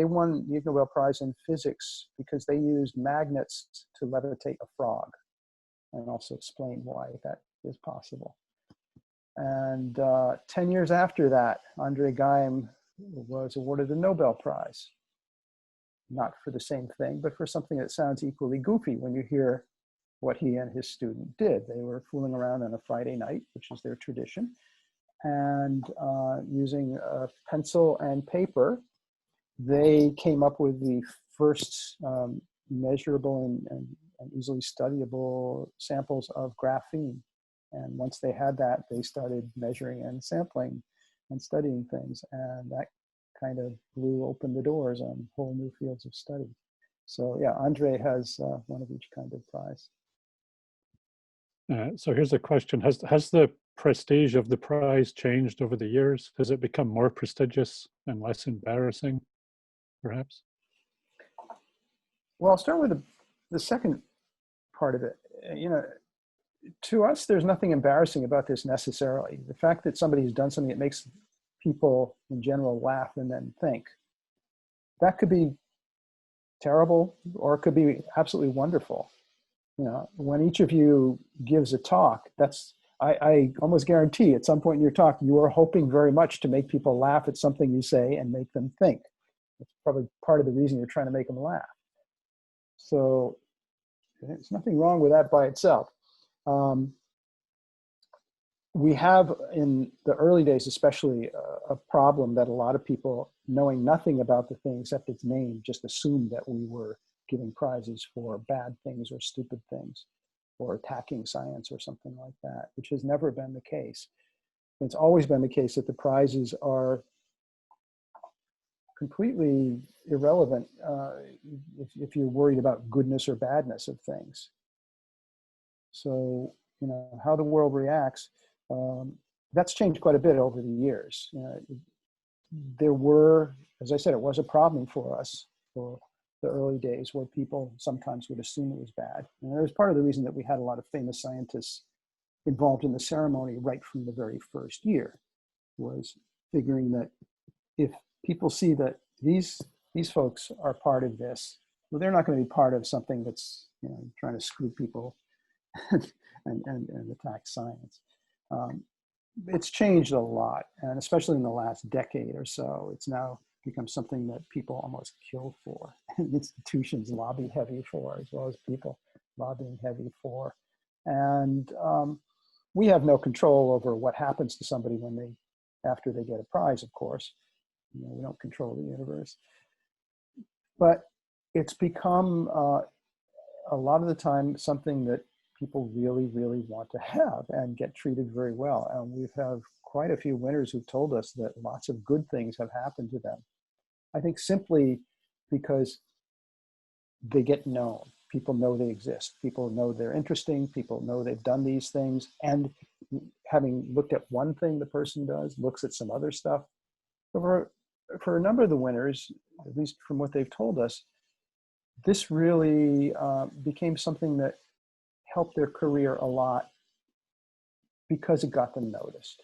won the Ig Nobel Prize in physics because they used magnets to levitate a frog, and also explain why that is possible. And 10 years after that, Andre Geim was awarded the Nobel Prize. Not for the same thing, but for something that sounds equally goofy when you hear what he and his student did. They were fooling around on a Friday night, which is their tradition, and using a pencil and paper, they came up with the first measurable and easily studyable samples of graphene. And once they had that, they started measuring and sampling and studying things. And that kind of blew open the doors on whole new fields of study. So yeah, Andre has one of each kind of prize. So here's a question. Has the prestige of the prize changed over the years? Has it become more prestigious and less embarrassing, perhaps? Well, I'll start with the second part of it. You know, to us, there's nothing embarrassing about this necessarily. The fact that somebody's done something that makes people in general laugh and then think, that could be terrible or it could be absolutely wonderful. You know, when each of you gives a talk, I almost guarantee at some point in your talk, you are hoping very much to make people laugh at something you say and make them think. That's probably part of the reason you're trying to make them laugh. So there's nothing wrong with that by itself. We have, in the early days especially, a problem that a lot of people, knowing nothing about the thing except its name, just assumed that we were giving prizes for bad things or stupid things or attacking science or something like that, which has never been the case. It's always been the case that the prizes are completely irrelevant if you're worried about goodness or badness of things. So, you know, how the world reacts, that's changed quite a bit over the years. You know, there were, as I said, it was a problem for us for the early days where people sometimes would assume it was bad. And that was part of the reason that we had a lot of famous scientists involved in the ceremony right from the very first year, was figuring that if people see that these folks are part of this, well, they're not going to be part of something that's, you know, trying to screw people and attack science. It's changed a lot, and especially in the last decade or so, it's now become something that people almost kill for. Institutions lobby heavy for, as well as people lobbying heavy for. And we have no control over what happens to somebody after they get a prize, of course. You know, we don't control the universe. But it's become a lot of the time something that people really, really want to have and get treated very well. And we've had quite a few winners who've told us that lots of good things have happened to them. I think simply because they get known. People know they exist. People know they're interesting. People know they've done these things. And having looked at one thing the person does, looks at some other stuff. For a number of the winners, at least from what they've told us, this really became something that helped their career a lot because it got them noticed.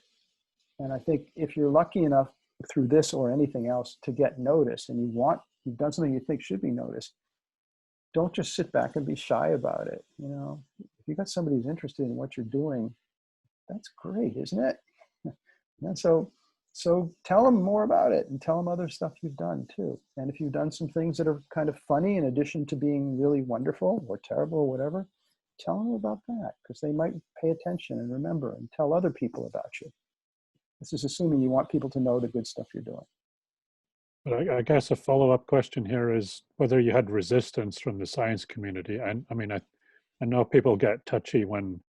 And I think if you're lucky enough through this or anything else to get noticed, and you've done something you think should be noticed, don't just sit back and be shy about it. You know, if you got somebody who's interested in what you're doing, that's great, isn't it? And so tell them more about it and tell them other stuff you've done too. And if you've done some things that are kind of funny in addition to being really wonderful or terrible or whatever, tell them about that, because they might pay attention and remember and tell other people about you. This is assuming you want people to know the good stuff you're doing. But I guess a follow-up question here is whether you had resistance from the science community. And I mean, I know people get touchy when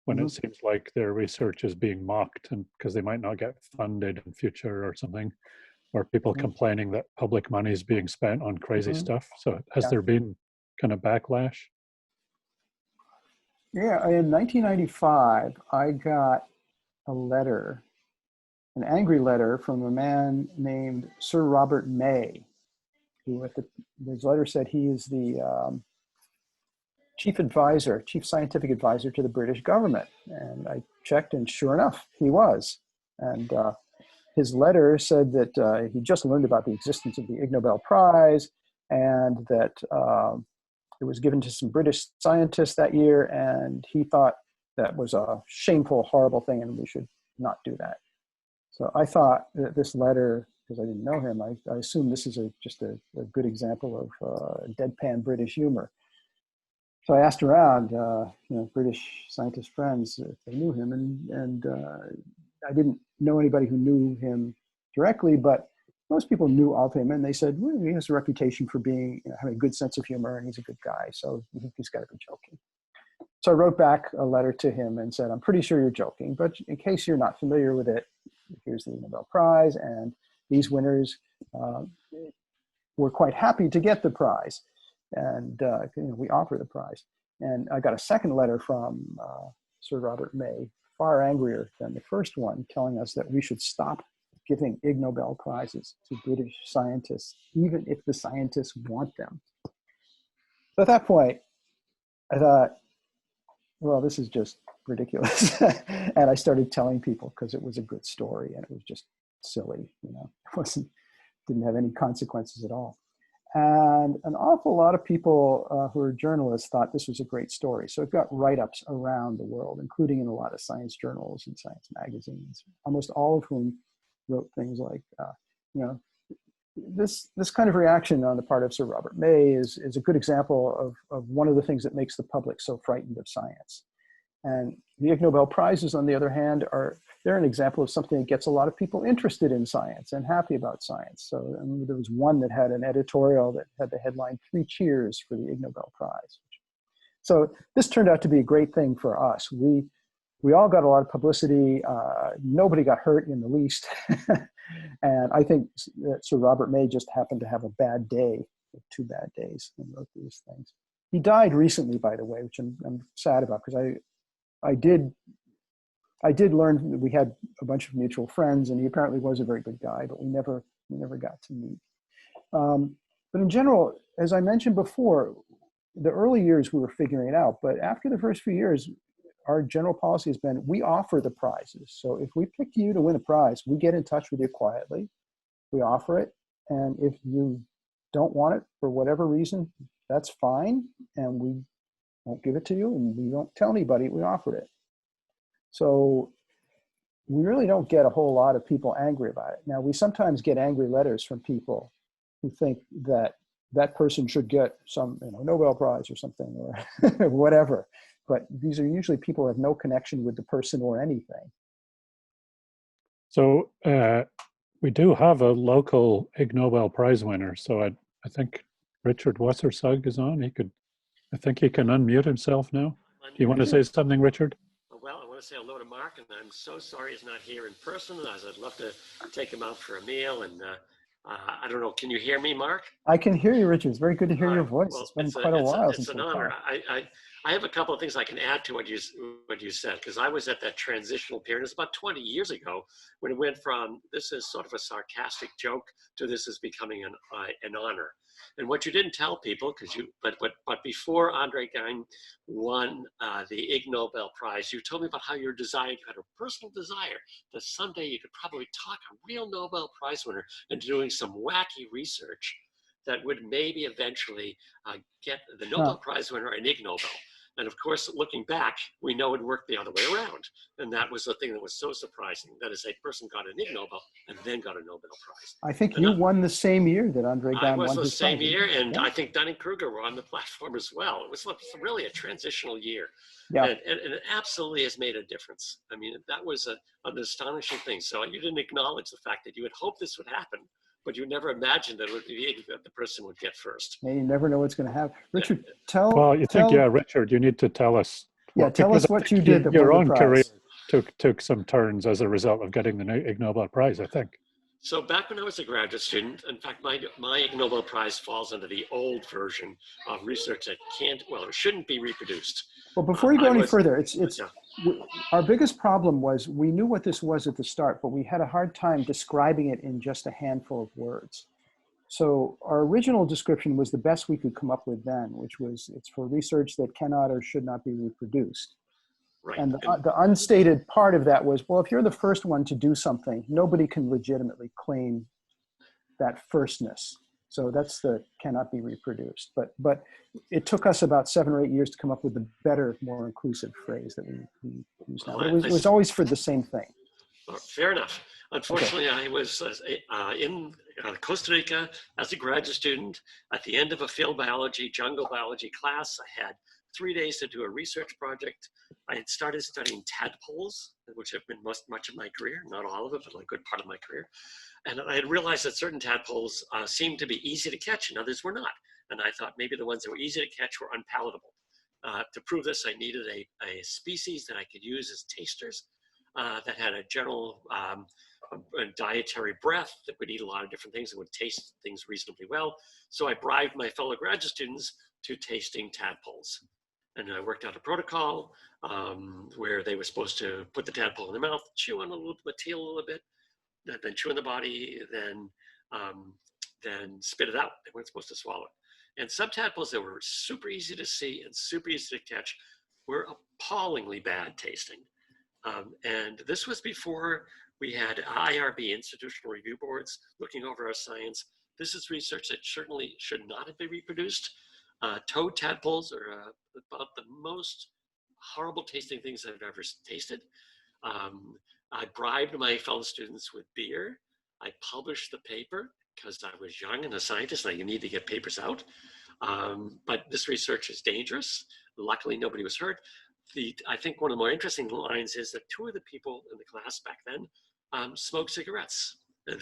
it seems like their research is being mocked, and because they might not get funded in future or something, or people complaining that public money is being spent on crazy stuff. So has there been kind of backlash? Yeah, in 1995, I got a letter, an angry letter from a man named Sir Robert May, who his letter said he is the chief scientific advisor to the British government. And I checked, and sure enough, he was. And his letter said that he just learned about the existence of the Ig Nobel Prize, and that it was given to some British scientists that year, and he thought that was a shameful, horrible thing, and we should not do that. So I thought that this letter, because I didn't know him, I assumed this is just a good example of deadpan British humor. So I asked around, British scientist friends if they knew him, and I didn't know anybody who knew him directly, but most people knew of him, and they said, well, he has a reputation for being, having a good sense of humor, and he's a good guy, so he's got to be joking. So I wrote back a letter to him and said, I'm pretty sure you're joking, but in case you're not familiar with it, here's the Nobel Prize, and these winners were quite happy to get the prize, and we offer the prize. And I got a second letter from Sir Robert May, far angrier than the first one, telling us that we should stop giving Ig Nobel Prizes to British scientists, even if the scientists want them. So at that point, I thought, well, this is just ridiculous. And I started telling people because it was a good story and it was just silly, it didn't have any consequences at all. And an awful lot of people who are journalists thought this was a great story. So it got write-ups around the world, including in a lot of science journals and science magazines, almost all of whom wrote things like, this kind of reaction on the part of Sir Robert May is a good example of one of the things that makes the public so frightened of science. And the Ig Nobel Prizes, on the other hand, they're an example of something that gets a lot of people interested in science and happy about science. So there was one that had an editorial that had the headline, 3 cheers for the Ig Nobel Prize. So this turned out to be a great thing for us. We all got a lot of publicity. Nobody got hurt in the least. And I think that Sir Robert May just happened to have a bad day, 2 bad days, and wrote these things. He died recently, by the way, which I'm sad about, because I did learn that we had a bunch of mutual friends, and he apparently was a very good guy, but we never got to meet. But in general, as I mentioned before, the early years we were figuring it out, but after the first few years, our general policy has been, we offer the prizes. So if we pick you to win a prize, we get in touch with you quietly, we offer it, and if you don't want it for whatever reason, that's fine, and we won't give it to you, and we don't tell anybody we offered it. So we really don't get a whole lot of people angry about it. Now, we sometimes get angry letters from people who think that that person should get some Nobel Prize or something, or whatever. But these are usually people who have no connection with the person or anything. So we do have a local Ig Nobel Prize winner. So I think Richard Wassersug is on. I think he can unmute himself now. Do you want to say something, Richard? Well, I want to say hello to Mark, and I'm so sorry he's not here in person, as I'd love to take him out for a meal. And I don't know, can you hear me, Mark? I can hear you, Richard. It's very good to hear your voice. Well, it's been quite a while since it's an honor. I have a couple of things I can add to what you said, because I was at that transitional period. It was about 20 years ago when it went from this is sort of a sarcastic joke to this is becoming an honor. And what you didn't tell people, but before Andre Geim won the Ig Nobel Prize, you told me about how you had a personal desire that someday you could probably talk a real Nobel Prize winner into doing some wacky research that would maybe eventually get the Nobel Prize winner an Ig Nobel. And of course, looking back, we know it worked the other way around. And that was the thing that was so surprising. That is, a person got an Ig Nobel and then got a Nobel Prize. I think you won the same year that Andre Geim won his prize. I was the same year, and yeah. I think Dunning-Kruger were on the platform as well. It was really a transitional year. Yeah. And it absolutely has made a difference. I mean, that was an astonishing thing. So you didn't acknowledge the fact that you had hoped this would happen, but you never imagined that it would be that the person would get first. Yeah, you never know what's going to happen. Richard, Richard, you need to tell us. Yeah, tell us what you did. Your own career took some turns as a result of getting the Ig Nobel Prize, I think. So back when I was a graduate student, in fact, my Ig Nobel Prize falls under the old version of research that it shouldn't be reproduced. Well, before you go any further, our biggest problem was we knew what this was at the start, but we had a hard time describing it in just a handful of words. So our original description was the best we could come up with then, which was it's for research that cannot or should not be reproduced. Right. And the unstated part of that was, well, if you're the first one to do something, nobody can legitimately claim that firstness. So that's the cannot be reproduced. But it took us about 7 or 8 years to come up with the better, more inclusive phrase that we use now. But it was always for the same thing. Fair enough. Unfortunately, I was in Costa Rica as a graduate student. At the end of a field biology, jungle biology class, I had 3 days to do a research project. I had started studying tadpoles, which have been much of my career, not all of it, but a good part of my career. And I had realized that certain tadpoles seemed to be easy to catch and others were not. And I thought maybe the ones that were easy to catch were unpalatable. To prove this, I needed a species that I could use as tasters that had a general a dietary breadth that would eat a lot of different things and would taste things reasonably well. So I bribed my fellow graduate students to tasting tadpoles. And I worked out a protocol where they were supposed to put the tadpole in their mouth, chew on the tail a little bit, then chew on the body, then spit it out. They weren't supposed to swallow it. And some tadpoles that were super easy to see and super easy to catch were appallingly bad tasting. And this was before we had IRB, Institutional Review Boards, looking over our science. This is research that certainly should not have been reproduced. Toad tadpoles are about the most horrible tasting things I've ever tasted. I bribed my fellow students with beer. I published the paper because I was young and a scientist and I need to get papers out. But this research is dangerous. Luckily, nobody was hurt. I think one of the more interesting lines is that 2 of the people in the class back then smoked cigarettes.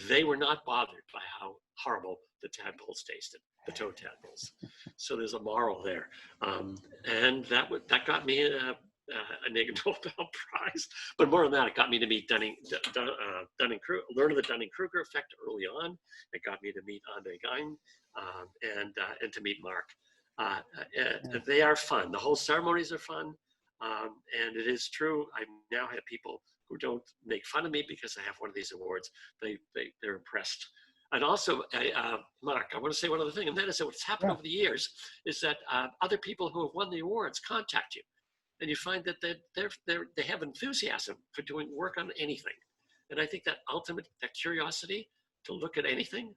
They were not bothered by how horrible the tadpoles tasted, the toad tadpoles. So there's a moral there. And that got me an Ig Nobel Prize. But more than that, it got me to meet Dunning-Kruger, learn of the Dunning-Kruger effect early on. It got me to meet Andre Gein and to meet Marc. They are fun. The whole ceremonies are fun. And it is true, I now have people who don't make fun of me because I have one of these awards. They're impressed. And also, Marc, I want to say one other thing, and that is that what's happened over the years is that other people who have won the awards contact you. And you find that they have enthusiasm for doing work on anything. And I think that that curiosity to look at anything,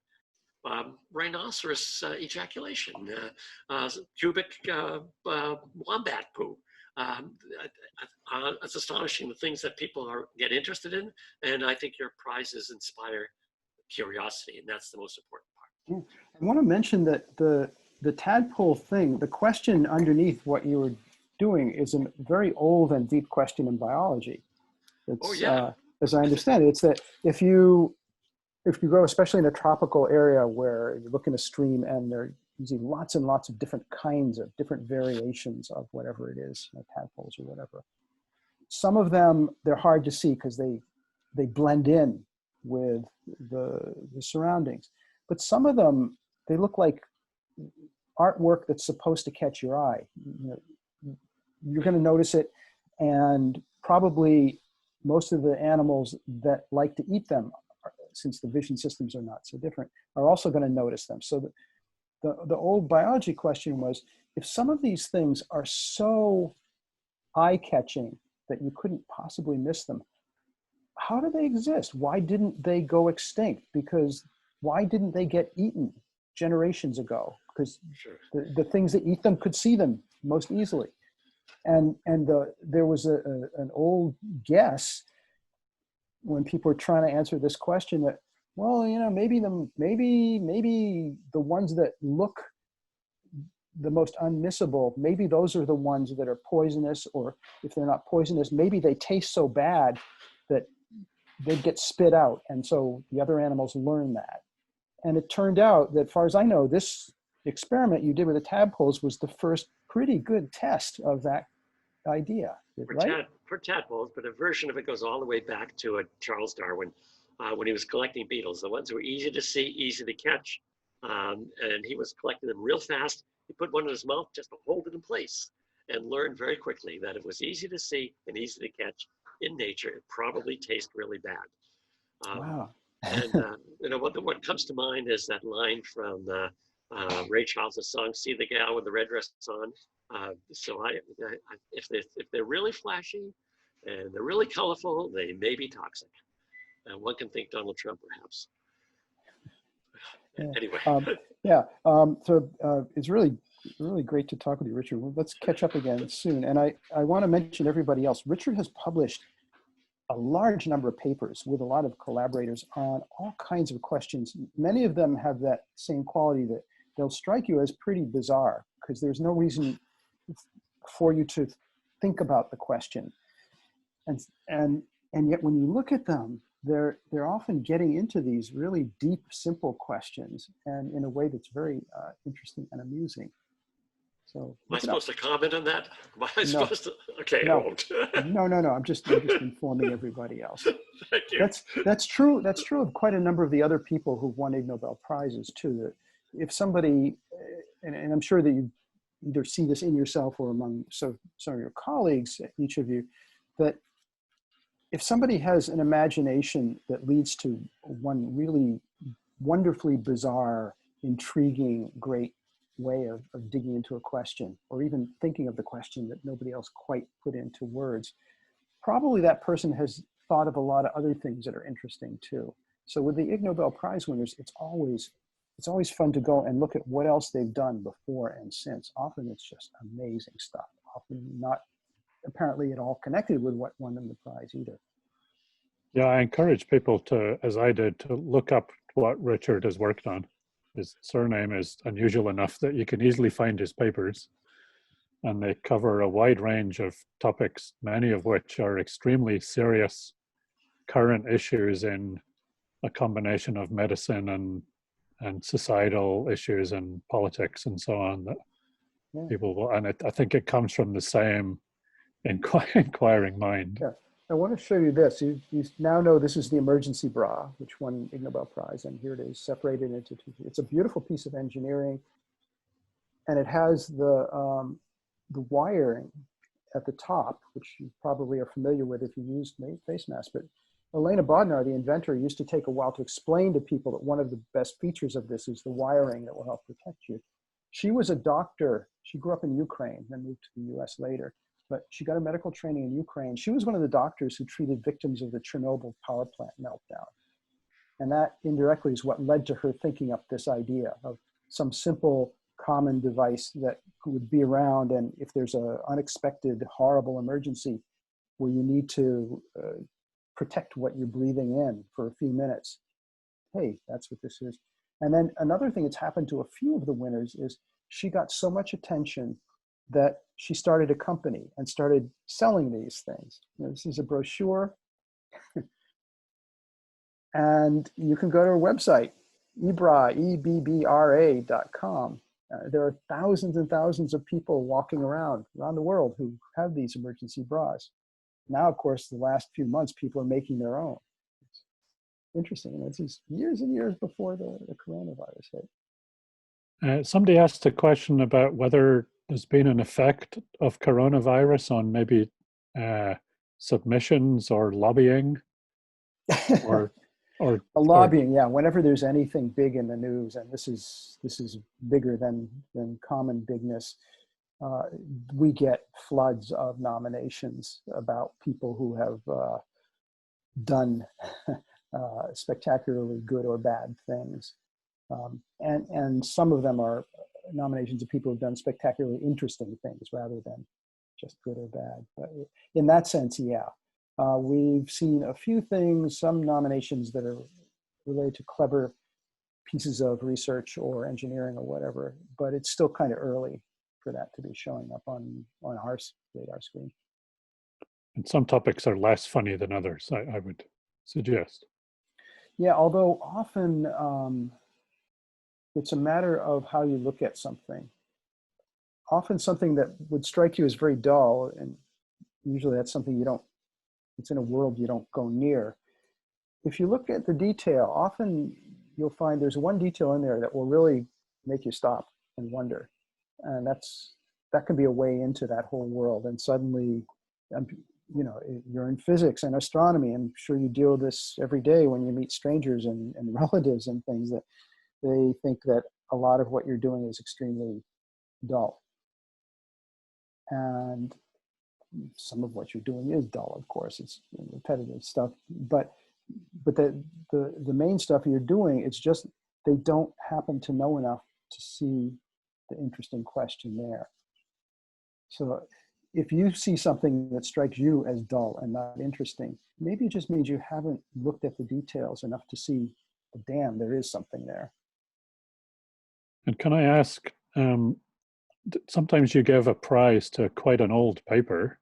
rhinoceros ejaculation, cubic wombat poo. It's astonishing the things that people get interested in, and I think your prizes inspire curiosity, and that's the most important part. I want to mention that the tadpole thing, the question underneath what you were doing is a very old and deep question in biology. It's, as I understand it, it's that if you go, especially in a tropical area where you look in a stream and they're using lots and lots of different kinds of different variations of whatever it is, tadpoles or whatever. Some of them, they're hard to see because they blend in with the surroundings. But some of them, they look like artwork that's supposed to catch your eye. You're going to notice it, and probably most of the animals that like to eat them, since the vision systems are not so different, are also going to notice them. So the old biology question was, if some of these things are so eye-catching that you couldn't possibly miss them, how do they exist? Why didn't they go extinct? Because why didn't they get eaten generations ago? Because the things that eat them could see them most easily. And there was an old guess when people were trying to answer this question that, well, maybe the ones that look the most unmissable, maybe those are the ones that are poisonous, or if they're not poisonous, maybe they taste so bad that they get spit out. And so the other animals learn that. And it turned out that, as far as I know, this experiment you did with the tadpoles was the first pretty good test of that idea, right? For tadpoles, but a version of it goes all the way back to Charles Darwin when he was collecting beetles, the ones that were easy to see, easy to catch, and he was collecting them real fast. He put one in his mouth just to hold it in place and learned very quickly that it was easy to see and easy to catch in nature. It probably tastes really bad. Wow. And what comes to mind is that line from Ray Charles' song "See the Gal with the Red Dress On." So if they're really flashy and they're really colorful, they may be toxic. And one can think Donald Trump, perhaps. Anyway. So it's really great to talk with you, Richard. Let's catch up again soon. And I want to mention everybody else. Richard has published a large number of papers with a lot of collaborators on all kinds of questions. Many of them have that same quality that they'll strike you as pretty bizarre because there's no reason for you to think about the question. And yet when you look at them, they're often getting into these really deep, simple questions, and in a way that's very interesting and amusing. So am I supposed to comment on that? Am I supposed to? Okay, no. I won't. No. I'm just informing everybody else. Thank you. That's true. That's true of quite a number of the other people who've won Ig Nobel Prizes too. That if somebody, and I'm sure that you either see this in yourself or among some of your colleagues, each of you, that if somebody has an imagination that leads to one really wonderfully bizarre, intriguing, great way of digging into a question, or even thinking of the question that nobody else quite put into words, probably that person has thought of a lot of other things that are interesting too. So with the Ig Nobel Prize winners, it's always fun to go and look at what else they've done before and since. Often it's just amazing stuff, often not apparently at all connected with what won them the prize either. Yeah, I encourage people to, as I did, to look up what Richard has worked on. His surname is unusual enough that you can easily find his papers, and they cover a wide range of topics, many of which are extremely serious current issues in a combination of medicine and societal issues and politics and so on that people will, and I think it comes from the same inquiring mind. Yeah. I want to show you this. You now know this is the emergency bra, which won Ig Nobel Prize, and here it is separated into two. It's a beautiful piece of engineering, and it has the wiring at the top, which you probably are familiar with if you used face masks. But Elena Bodnar, the inventor, used to take a while to explain to people that one of the best features of this is the wiring that will help protect you. She was a doctor. She grew up in Ukraine, then moved to the US later. But she got her medical training in Ukraine. She was one of the doctors who treated victims of the Chernobyl power plant meltdown. And that indirectly is what led to her thinking up this idea of some simple common device that would be around. And if there's an unexpected, horrible emergency where you need to protect what you're breathing in for a few minutes, hey, that's what this is. And then another thing that's happened to a few of the winners is she got so much attention that she started a company and started selling these things. You know, this is a brochure. And you can go to her website, ebbra.com. There are thousands and thousands of people walking around the world who have these emergency bras. Now, of course, the last few months, people are making their own. It's interesting. And this is years and years before the coronavirus hit. Somebody asked a question about whether there's been an effect of coronavirus on maybe submissions or lobbying, or lobbying. Yeah, whenever there's anything big in the news, and this is bigger than common bigness, we get floods of nominations about people who have done spectacularly good or bad things. And some of them are nominations of people who've done spectacularly interesting things rather than just good or bad. But in that sense, yeah. We've seen a few things, some nominations that are related to clever pieces of research or engineering or whatever, but it's still kind of early for that to be showing up on our radar screen. And some topics are less funny than others, I would suggest. Yeah, although often, it's a matter of how you look at something. Often something that would strike you as very dull, and usually that's something it's in a world you don't go near. If you look at the detail, often you'll find there's one detail in there that will really make you stop and wonder. And that can be a way into that whole world. And suddenly, you know, you're in physics and astronomy. I'm sure you deal with this every day when you meet strangers and relatives and things, that they think that a lot of what you're doing is extremely dull. And some of what you're doing is dull, of course. It's repetitive stuff. But the main stuff you're doing, it's just they don't happen to know enough to see the interesting question there. So if you see something that strikes you as dull and not interesting, maybe it just means you haven't looked at the details enough to see, oh, damn, there is something there. And can I ask, sometimes you give a prize to quite an old paper.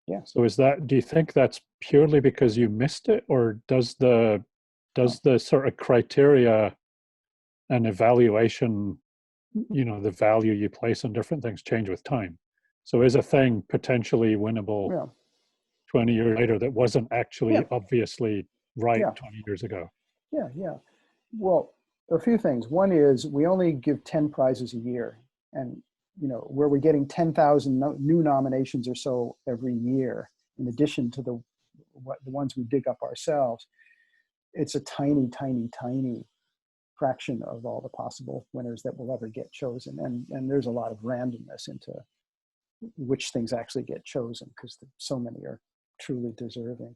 Yeah. So do you think that's purely because you missed it, or does the sort of criteria and evaluation, the value you place on different things change with time? So is a thing potentially winnable 20 years later that wasn't actually obviously right 20 years ago? Yeah. Well, a few things. One is we only give 10 prizes a year, and where we're getting 10,000 new nominations or so every year, in addition to the ones we dig up ourselves. It's a tiny, tiny, tiny fraction of all the possible winners that will ever get chosen. And there's a lot of randomness into which things actually get chosen, because so many are truly deserving.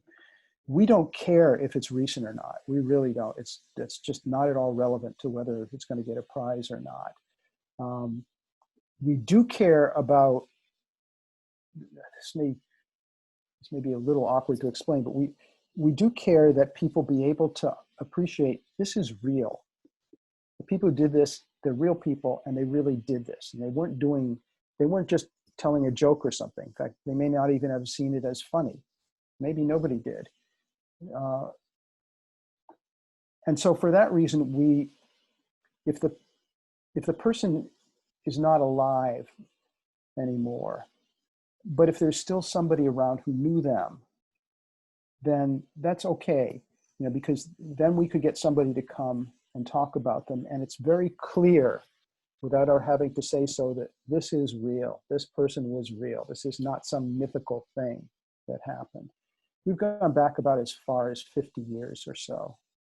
We don't care if it's recent or not. We really don't. That's just not at all relevant to whether it's going to get a prize or not. We do care about, this may be a little awkward to explain, but we do care that people be able to appreciate this is real. The people who did this, they're real people, and they really did this. And they weren't just telling a joke or something. In fact, they may not even have seen it as funny. Maybe nobody did. And so for that reason, if the person is not alive anymore, but if there's still somebody around who knew them, then that's okay, because then we could get somebody to come and talk about them, and it's very clear, without our having to say so, that this is real. This person was real. This is not some mythical thing that happened. We've gone back about as far as 50 years or so.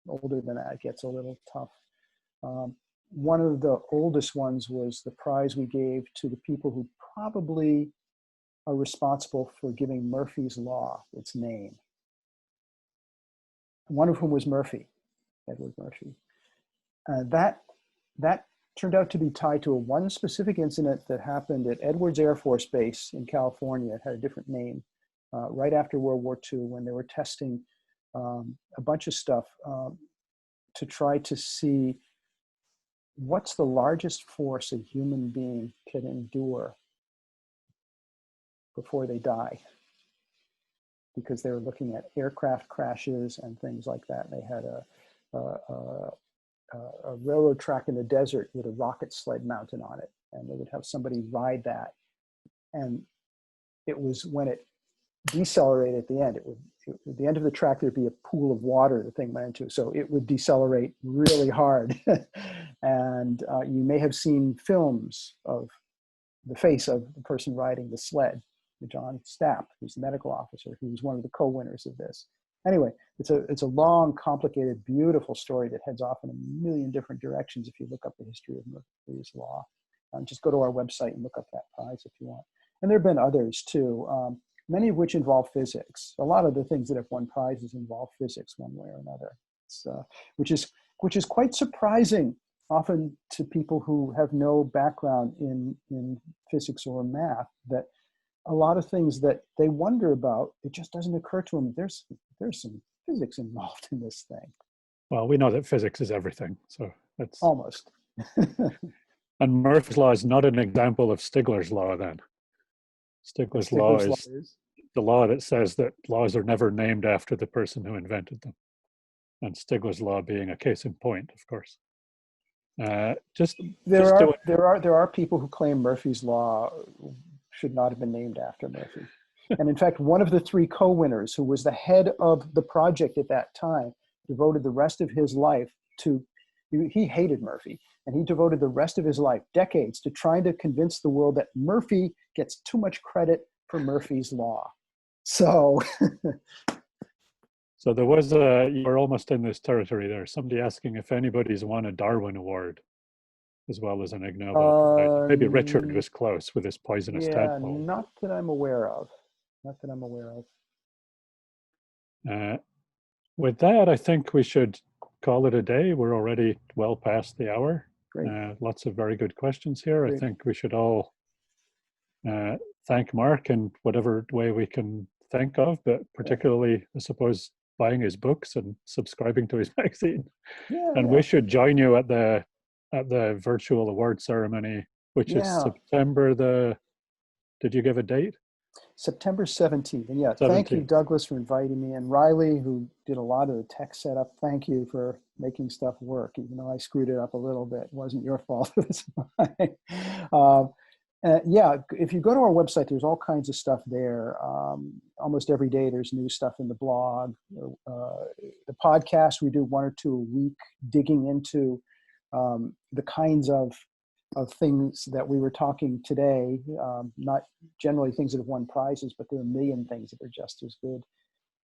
Older than that gets a little tough. One of the oldest ones was the prize we gave to the people who probably are responsible for giving Murphy's Law its name. One of whom was Murphy, Edward Murphy. That turned out to be tied to one specific incident that happened at Edwards Air Force Base in California. It had a different name, right after World War II, when they were testing a bunch of stuff to try to see what's the largest force a human being can endure before they die. Because they were looking at aircraft crashes and things like that. They had a railroad track in the desert with a rocket sled mounted on it, and they would have somebody ride that. And it was when it decelerated at the end, at the end of the track, there'd be a pool of water the thing went into. So it would decelerate really hard. And you may have seen films of the face of the person riding the sled, John Stapp, who's the medical officer, who was one of the co-winners of this. Anyway, it's a long, complicated, beautiful story that heads off in a million different directions if you look up the history of Murphy's Law. Just go to our website and look up that prize if you want. And there have been others too, many of which involve physics. A lot of the things that have won prizes involve physics one way or another, which is quite surprising often to people who have no background in physics or math, that a lot of things that they wonder about, it just doesn't occur to them. There's some physics involved in this thing. Well, we know that physics is everything, so that's almost. And Murphy's Law is not an example of Stigler's Law then. Stigler's Law is the law that says that laws are never named after the person who invented them. And Stigler's Law being a case in point, of course. There are people who claim Murphy's Law should not have been named after Murphy. And in fact, one of the three co-winners, who was the head of the project at that time, devoted the rest of his life to, he hated Murphy, and he devoted the rest of his life, decades, to trying to convince the world that Murphy gets too much credit for Murphy's Law. So, so there was you were almost in this territory there. Somebody asking if anybody's won a Darwin Award as well as an Ig Nobel Prize. Maybe Richard was close with his poisonous tadpole. Not that I'm aware of. With that, I think we should call it a day. We're already well past the hour. Great. Lots of very good questions here. Great. I think we should all thank Mark in whatever way we can think of, but particularly, I suppose, buying his books and subscribing to his magazine. And we should join you at the virtual award ceremony, which is September the. Did you give a date? September 17th. And 17th. Thank you, Douglas, for inviting me. And Riley, who did a lot of the tech setup. Thank you for making stuff work, even though I screwed it up a little bit. It wasn't your fault. It was mine. If you go to our website, there's all kinds of stuff there. Almost every day, there's new stuff in the blog. The podcast, we do 1 or 2 a week, digging into the kinds of things that we were talking today, not generally things that have won prizes, but there are a million things that are just as good.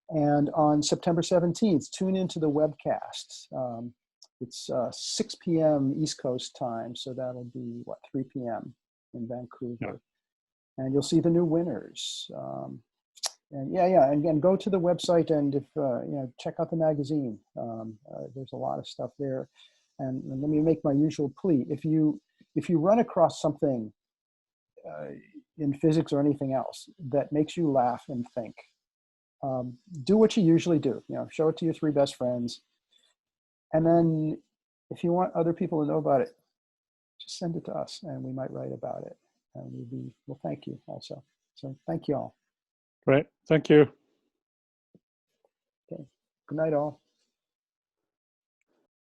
And on September 17th, tune into the webcast. It's 6 p.m. East Coast time, so that'll be, 3 p.m. in Vancouver. Yeah. And you'll see the new winners. And go to the website and if check out the magazine. There's a lot of stuff there. And let me make my usual plea. If you run across something in physics or anything else that makes you laugh and think, do what you usually do. Show it to your 3 best friends. And then if you want other people to know about it, just send it to us and we might write about it. And we'll thank you also. So thank you all. Great. Thank you. Okay. Good night, all.